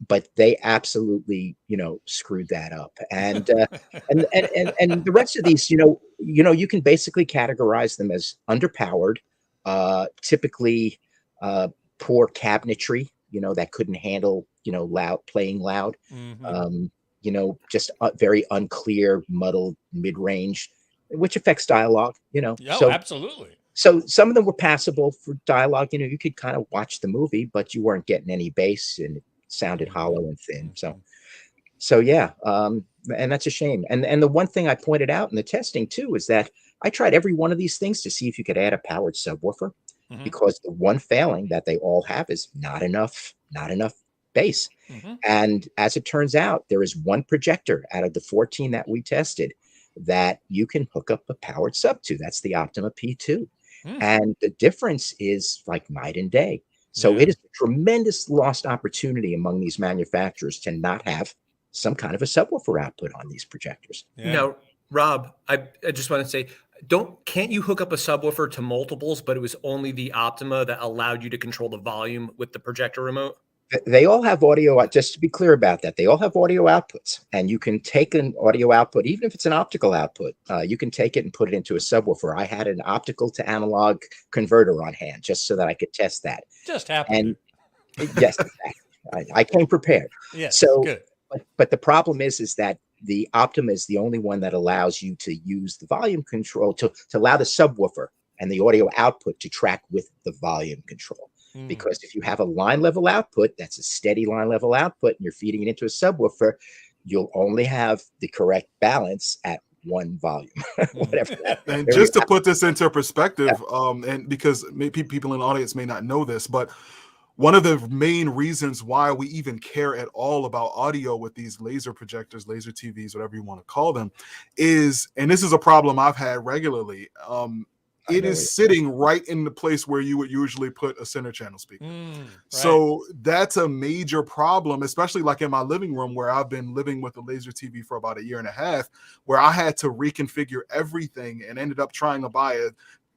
Speaker 6: But they absolutely, you know, screwed that up. And and the rest of these, you know, you can basically categorize them as underpowered, typically poor cabinetry, you know, that couldn't handle, you know, playing loud, you know, just very unclear, muddled mid-range, which affects dialogue, you know.
Speaker 1: Oh,
Speaker 6: so
Speaker 1: absolutely.
Speaker 6: So some of them were passable for dialogue. You know, you could kind of watch the movie, but you weren't getting any bass and it sounded hollow and thin. So yeah, and that's a shame. And the one thing I pointed out in the testing too is that I tried every one of these things to see if you could add a powered subwoofer, because the one failing that they all have is not enough base. And as it turns out, there is one projector out of the 14 that we tested that you can hook up a powered sub to. That's the Optima P2. And the difference is like night and day. So it is a tremendous lost opportunity among these manufacturers to not have some kind of a subwoofer output on these projectors.
Speaker 3: Now, Rob, I just want to say, can't you hook up a subwoofer to multiples, but it was only the Optima that allowed you to control the volume with the projector remote?
Speaker 6: They all have audio, just to be clear about that, they all have audio outputs, and you can take an audio output, even if it's an optical output, you can take it and put it into a subwoofer. I had an optical to analog converter on hand just so that I could test that.
Speaker 1: Just happened.
Speaker 6: And yes, exactly. I came prepared.
Speaker 1: Yes,
Speaker 6: so
Speaker 1: good.
Speaker 6: But the problem is that the Optima is the only one that allows you to use the volume control to allow the subwoofer and the audio output to track with the volume control. Because if you have a line level output, that's a steady line level output, and you're feeding it into a subwoofer, you'll only have the correct balance at one volume, whatever that.
Speaker 5: And just to put this into perspective, and because maybe people in the audience may not know this, but one of the main reasons why we even care at all about audio with these laser projectors, laser TVs, whatever you want to call them, is, and this is a problem I've had regularly, it is sitting right in the place where you would usually put a center channel speaker. So that's a major problem, especially like in my living room where I've been living with a laser TV for about 1.5 years, where I had to reconfigure everything and ended up trying to buy a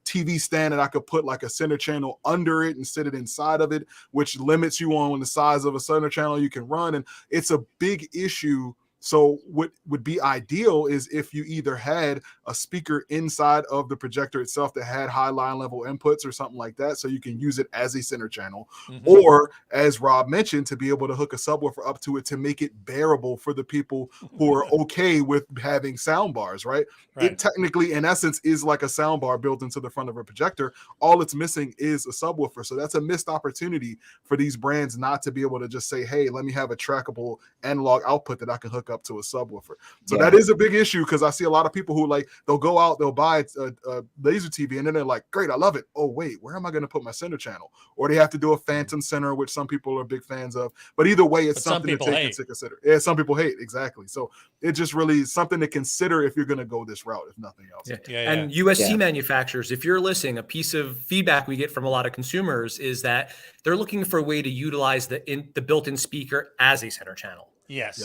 Speaker 5: TV stand that I could put like a center channel under it and sit it inside of it, which limits you on the size of a center channel you can run. And it's a big issue. So what would be ideal is if you either had a speaker inside of the projector itself that had high line level inputs or something like that, so you can use it as a center channel, or as Rob mentioned, to be able to hook a subwoofer up to it to make it bearable for the people who are okay with having sound bars, right? It technically, in essence, is like a sound bar built into the front of a projector. All it's missing is a subwoofer. So that's a missed opportunity for these brands not to be able to just say, hey, let me have a trackable analog output that I can hook up to a subwoofer. So that is a big issue, because I see a lot of people who like, they'll go out, they'll buy a laser TV, and then they're like, great, I love it. Oh wait, where am I going to put my center channel? Or they have to do a phantom center, which some people are big fans of. But either way, it's something to take into consider. Yeah, some people hate, exactly. So it just really is something to consider if you're going to go this route, if nothing else.
Speaker 3: And UST manufacturers, if you're listening, a piece of feedback we get from a lot of consumers is that they're looking for a way to utilize the built-in speaker as a center channel.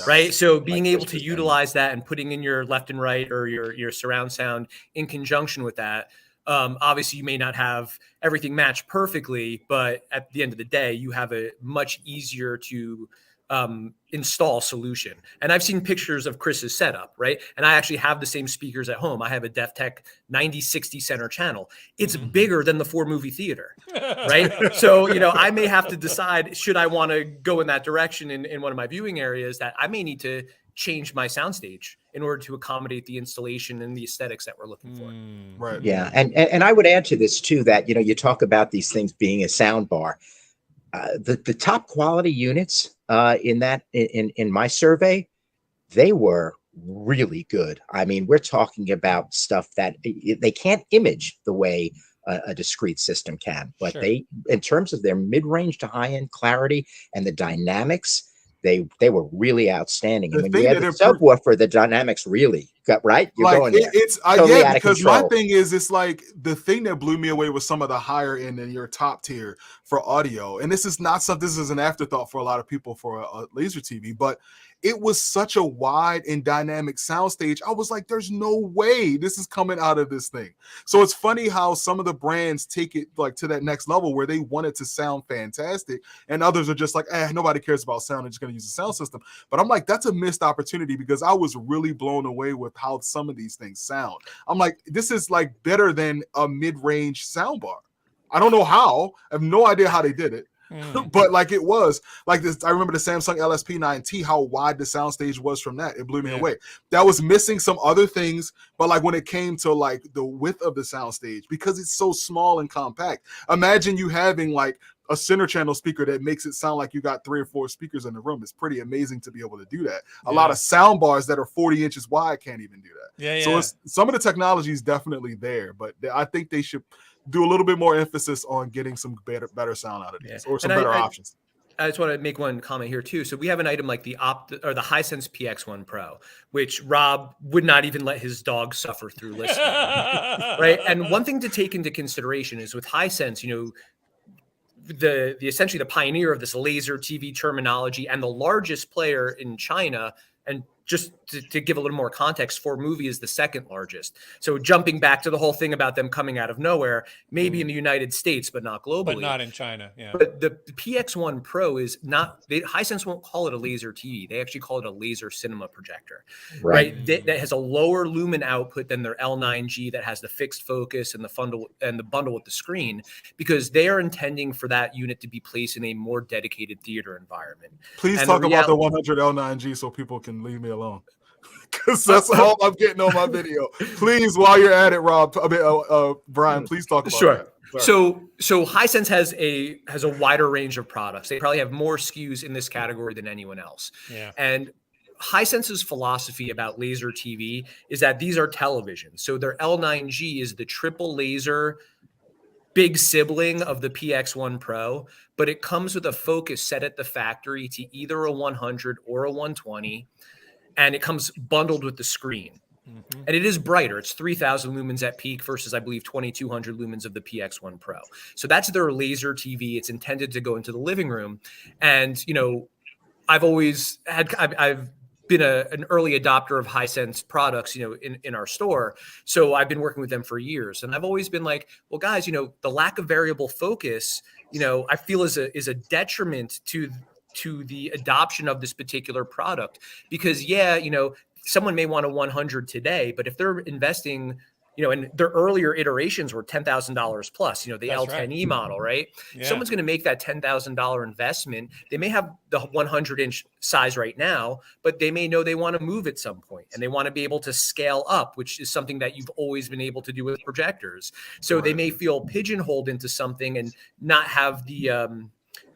Speaker 3: Right. So being able to utilize that and putting in your left and right or your surround sound in conjunction with that. Obviously, you may not have everything match perfectly, but at the end of the day, you have a much easier to install solution. And I've seen pictures of Chris's setup, right? And I actually have the same speakers at home. I have a DefTech 9060 center channel. It's bigger than the 4-movie theater, right? So, I may have to decide, should I want to go in that direction in one of my viewing areas, that I may need to change my soundstage in order to accommodate the installation and the aesthetics that we're looking for.
Speaker 5: Right.
Speaker 6: Yeah. And I would add to this too, that, you talk about these things being a sound bar. The top quality units in my survey, they were really good. I mean, we're talking about stuff that they can't image the way a discrete system can, but they, in terms of their mid-range to high-end clarity and the dynamics, they were really outstanding. And when you add the subwoofer, the dynamics really got right. You're
Speaker 5: like,
Speaker 6: going there.
Speaker 5: It's
Speaker 6: totally
Speaker 5: yeah, because my thing is, it's like the thing that blew me away was some of the higher end and your top tier for audio. And this is not something, this is an afterthought for a lot of people for a laser TV, but it was such a wide and dynamic soundstage. I was like, there's no way this is coming out of this thing. So it's funny how some of the brands take it like to that next level where they want it to sound fantastic, and others are just like, nobody cares about sound. They're just going to use a sound system. But I'm like, that's a missed opportunity, because I was really blown away with how some of these things sound. I'm like, this is like better than a mid-range soundbar. I don't know how. I have no idea how they did it. But like, it was like this. I remember the Samsung LSP9T, how wide the soundstage was from that. It blew me away. That was missing some other things, but like when it came to like the width of the soundstage, because it's so small and compact, imagine you having like a center channel speaker that makes it sound like you got 3 or 4 speakers in the room. It's pretty amazing to be able to do that. A lot of sound bars that are 40 inches wide can't even do that. So it's, some of the technology is definitely there, but I think they should do a little bit more emphasis on getting some better sound out of these, or some better options.
Speaker 3: I just want to make one comment here too. So we have an item like the Hisense PX1 Pro, which Rob would not even let his dog suffer through listening, right? And one thing to take into consideration is with Hisense, the essentially the pioneer of this laser TV terminology and the largest player in China. And just to give a little more context, For Movie is the second largest. So jumping back to the whole thing about them coming out of nowhere, maybe in the United States, but not globally.
Speaker 1: But not in China, yeah.
Speaker 3: But the PX1 Pro is not, Hisense won't call it a laser TV. They actually call it a laser cinema projector, right? That has a lower lumen output than their L9G that has the fixed focus and the bundle with the screen, because they are intending for that unit to be placed in a more dedicated theater environment.
Speaker 5: Please talk about the 100 L9G so people can leave me alone, because that's all I'm getting on my video. Please, while you're at it, Rob, Brian, please talk about that.
Speaker 3: So Hisense has a wider range of products. They probably have more SKUs in this category than anyone else.
Speaker 1: Yeah.
Speaker 3: And Hisense's philosophy about laser TV is that these are televisions. So their L9G is the triple laser big sibling of the PX1 Pro, but it comes with a focus set at the factory to either a 100 or a 120. And it comes bundled with the screen. Mm-hmm. And it is brighter. It's 3,000 lumens at peak versus, I believe, 2,200 lumens of the PX1 Pro. So that's their laser TV. It's intended to go into the living room. And, I've been an early adopter of Hisense products, in our store. So I've been working with them for years. And I've always been like, well, guys, the lack of variable focus, I feel is a detriment to the adoption of this particular product, because someone may want a 100 today, but if they're investing, and their earlier iterations were $10,000 plus, the
Speaker 1: That's
Speaker 3: L10E model, right?
Speaker 1: Yeah.
Speaker 3: Someone's going to make that $10,000 investment. They may have the 100-inch size right now, but they may know they want to move at some point and they want to be able to scale up, which is something that you've always been able to do with projectors. So they may feel pigeonholed into something and not have the,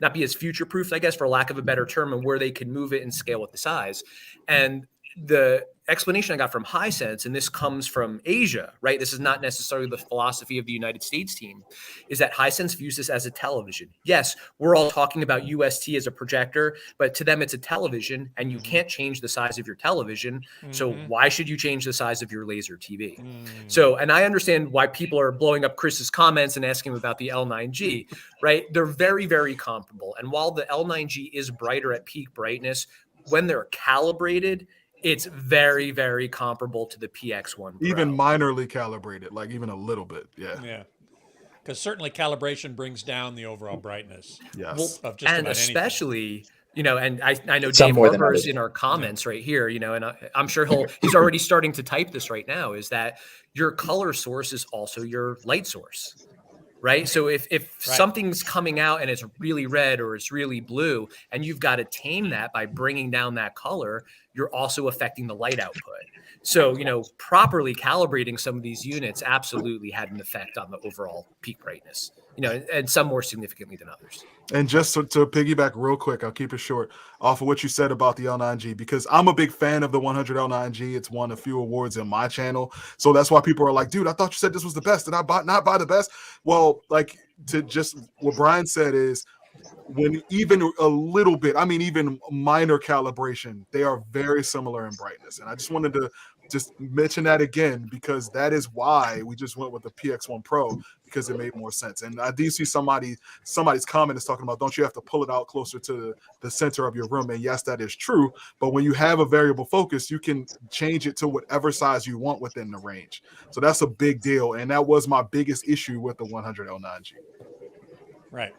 Speaker 3: not be as future-proofed, I guess, for lack of a better term, and where they can move it and scale with the size. And the explanation I got from Hisense, and this comes from Asia, right? This is not necessarily the philosophy of the United States team, is that Hisense views this as a television. Yes, we're all talking about UST as a projector, but to them it's a television, and you can't change the size of your television. So why should you change the size of your laser TV? So, and I understand why people are blowing up Chris's comments and asking him about the L9G, right? They're very, very comparable. And while the L9G is brighter at peak brightness, when they're calibrated, it's very, very comparable to the PX1 Pro.
Speaker 5: Even minorly calibrated, like even a little bit. Yeah.
Speaker 1: Yeah. Because certainly calibration brings down the overall brightness.
Speaker 5: Yes.
Speaker 1: Of just
Speaker 3: and
Speaker 1: about
Speaker 3: especially, and I know
Speaker 2: Some
Speaker 3: Dave
Speaker 2: more than
Speaker 3: Harper's
Speaker 2: others.
Speaker 3: in our comments right here, and I'm sure he's already starting to type this right now, is that your color source is also your light source. Right. So if something's coming out and it's really red or it's really blue, and you've got to tame that by bringing down that color, you're also affecting the light output. So, properly calibrating some of these units absolutely had an effect on the overall peak brightness, and some more significantly than others.
Speaker 5: And just to piggyback real quick, I'll keep it short, off of what you said about the L9G, because I'm a big fan of the 100 L9G. It's won a few awards in my channel. So that's why people are like, dude, I thought you said this was the best. Did I not buy the best? Well, like, to just what Brian said is, when even a little bit, even minor calibration, they are very similar in brightness. And I just wanted to just mention that again, because that is why we just went with the PX1 Pro, because it made more sense. And I do see somebody's comment is talking about, don't you have to pull it out closer to the center of your room? And yes, that is true. But when you have a variable focus, you can change it to whatever size you want within the range. So that's a big deal. And that was my biggest issue with the 100 L9G.
Speaker 1: Right.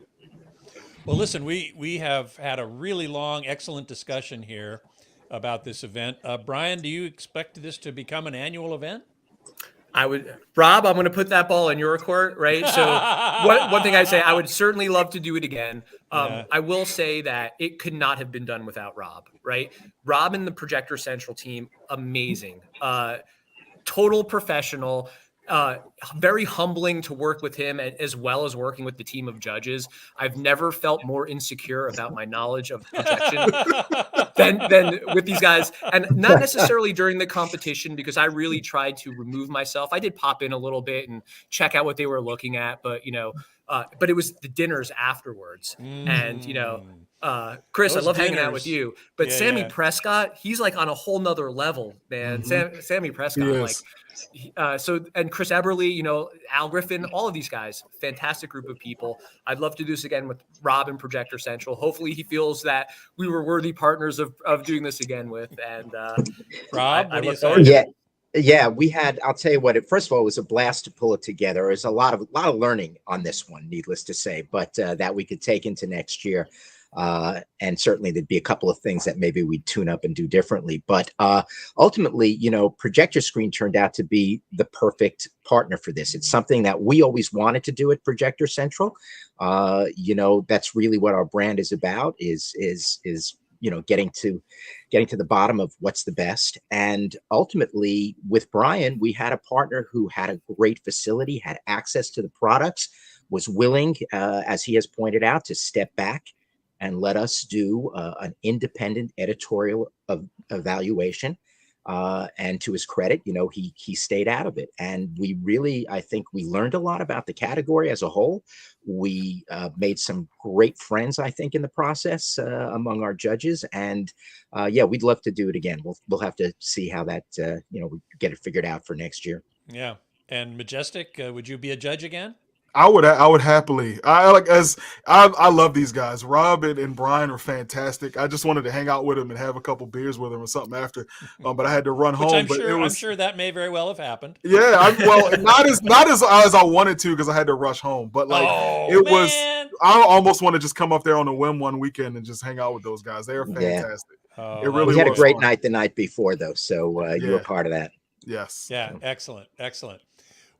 Speaker 1: Well, listen, we have had a really long, excellent discussion here about this event. Brian, do you expect this to become an annual event?
Speaker 3: Rob, I'm going to put that ball in your court, right? So one thing I say, I would certainly love to do it again. I will say that it could not have been done without Rob, right? Rob and the Projector Central team, amazing. Total professional. Very humbling to work with him, as well as working with the team of judges. I've never felt more insecure about my knowledge of projection than with these guys, and not necessarily during the competition, because I really tried to remove myself. I did pop in a little bit and check out what they were looking at, but but it was the dinners afterwards, and Chris, I
Speaker 1: Those
Speaker 3: love hanging out with
Speaker 1: dinners.
Speaker 3: you, but
Speaker 1: Yeah,
Speaker 3: Sammy
Speaker 1: yeah.
Speaker 3: Prescott, he's like on a whole nother level, man. Sammy Prescott,
Speaker 5: He
Speaker 3: like,
Speaker 5: is.
Speaker 3: and Chris Eberly, you know, Al Griffin, all of these guys, fantastic group of people. I'd love to do this again with Rob and Projector Central. Hopefully he feels that we were worthy partners of doing this again with, and
Speaker 1: Rob, what do you
Speaker 3: look
Speaker 1: say?
Speaker 3: forward to it.
Speaker 6: Yeah, we had. I'll tell you what. First of all, it was a blast to pull it together. There's a lot of learning on this one, needless to say, but that we could take into next year. And certainly there'd be a couple of things that maybe we'd tune up and do differently. But ultimately, you know, Projector Screen turned out to be the perfect partner for this. It's something that we always wanted to do at Projector Central. You know, that's really what our brand is about. Is you know, getting to the bottom of what's the best. And ultimately with Brian, we had a partner who had a great facility, had access to the products, was willing, as he has pointed out, to step back and let us do an independent editorial evaluation. And to his credit, you know, he stayed out of it. And we really, I think we learned a lot about the category as a whole. We made some great friends, I think, in the process among our judges. And yeah, we'd love to do it again. We'll have to see how that, you know, we get it figured out for next year.
Speaker 1: Yeah. And Majestic, would you be a judge again?
Speaker 5: I would happily. I love these guys. Rob and Brian are fantastic. I just wanted to hang out with them and have a couple beers with them or something after, but I had to run home.
Speaker 1: I'm sure that may very well have happened.
Speaker 5: Yeah, well, not as I wanted to because I had to rush home. But like I almost want to just come up there on a whim one weekend and just hang out with those guys. They are fantastic.
Speaker 1: Yeah.
Speaker 5: It really
Speaker 6: we had a great
Speaker 5: fun.
Speaker 6: night the night before, though, so you were part of that.
Speaker 5: Yes.
Speaker 1: Yeah. Excellent.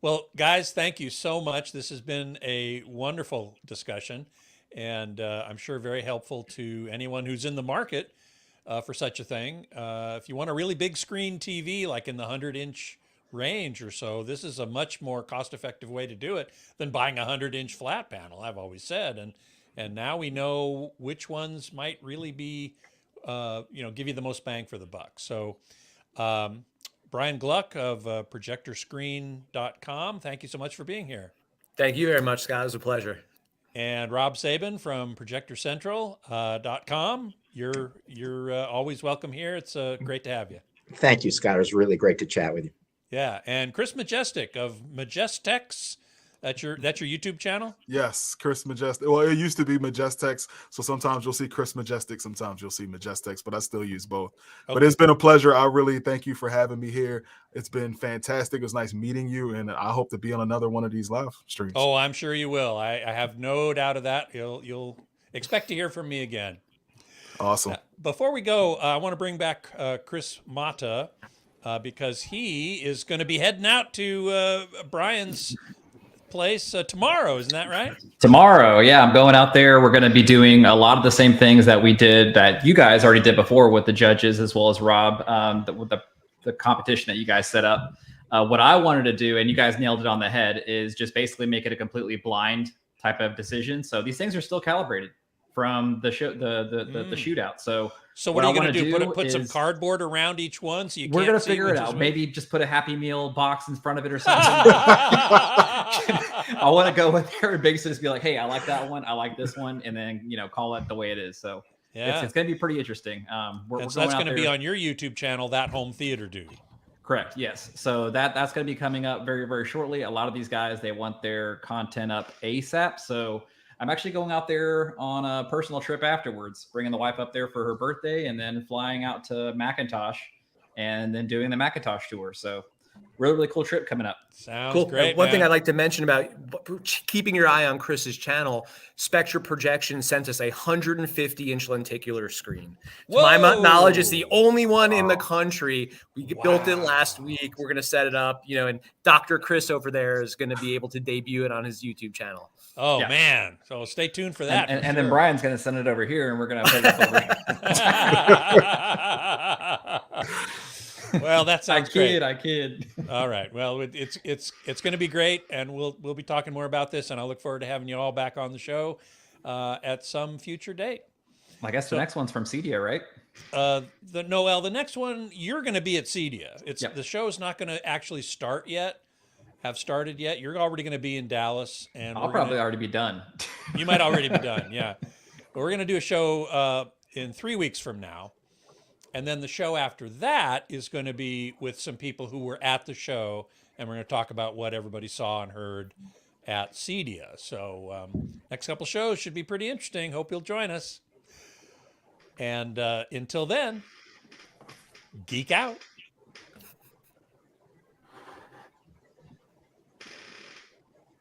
Speaker 1: Well, guys, thank you so much. This has been a wonderful discussion, and I'm sure very helpful to anyone who's in the market for such a thing. If you want a really big screen TV, like in the 100-inch range or so, this is a much more cost-effective way to do it than buying a 100-inch flat panel, I've always said. And now we know which ones might really be, you know, give you the most bang for the buck. So, Brian Gluck of projectorscreen.com. Thank you so much for being here.
Speaker 3: Thank you very much, Scott. It was a pleasure.
Speaker 1: And Rob Sabin from projectorcentral.com. You're always welcome here. It's great to have you.
Speaker 6: Thank you, Scott. It was really great to chat with you.
Speaker 1: Yeah. And Chris Majestic of Majestex. That's your YouTube channel?
Speaker 5: Yes, Chris Majestic. Well, it used to be Majestex, so sometimes you'll see Chris Majestic, sometimes you'll see Majestex, but I still use both. Okay. But it's been a pleasure. I really thank you for having me here. It's been fantastic. It was nice meeting you, and I hope to be on another one of these live streams.
Speaker 1: Oh, I'm sure you will. I have no doubt of that. You'll expect to hear from me again.
Speaker 5: Awesome.
Speaker 1: Before we go, I want to bring back Chris Mata because he is going to be heading out to Brian's place tomorrow, isn't that right?
Speaker 2: Tomorrow, yeah, I'm going out there. We're going to be doing a lot of the same things that we did, that you guys already did before with the judges, as well as Rob, with the competition that you guys set up. What I wanted to do, and you guys nailed it on the head, is just basically make it a completely blind type of decision. So these things are still calibrated from the shootout. So
Speaker 1: what are you going to do? Put some cardboard around each one so
Speaker 2: we're going to figure it out. Maybe just put a Happy Meal box in front of it or something. I want to go in there and basically just be like, hey, I like that one. I like this one. And then, you know, call it the way it is. So yeah, it's going to be pretty interesting.
Speaker 1: So that's going to be on your YouTube channel, That Home Theater Duty.
Speaker 2: Correct. Yes. So that's going to be coming up very, very shortly. A lot of these guys, they want their content up ASAP. So I'm actually going out there on a personal trip afterwards, bringing the wife up there for her birthday and then flying out to Macintosh and then doing the Macintosh tour. So really, really cool trip coming up.
Speaker 1: Sounds
Speaker 3: cool.
Speaker 1: Great.
Speaker 3: One thing I'd like to mention about keeping your eye on Chris's channel, Spectra Projection sent us a 150-inch lenticular screen. To my knowledge, it's the only one in the country. We built it last week. We're going to set it up, you know, and Dr. Chris over there is going to be able to debut it on his YouTube channel.
Speaker 1: Oh, yeah. Man. So stay tuned for that.
Speaker 2: And then Brian's going to send it over here, and we're going to put it over
Speaker 1: here. Well, that sounds great.
Speaker 2: I kid.
Speaker 1: All right. Well, it's going to be great, and we'll be talking more about this, and I look forward to having you all back on the show at some future date.
Speaker 2: I guess the next one's from CEDIA, right?
Speaker 1: The next one, you're going to be at CEDIA. The show's not going to actually started yet. You're already going to be in Dallas, and
Speaker 2: I'll probably already be done.
Speaker 1: You might already be done. Yeah. But we're going to do a show in 3 weeks from now. And then the show after that is going to be with some people who were at the show. And we're going to talk about what everybody saw and heard at CEDIA. So next couple shows should be pretty interesting. Hope you'll join us. And until then, geek out.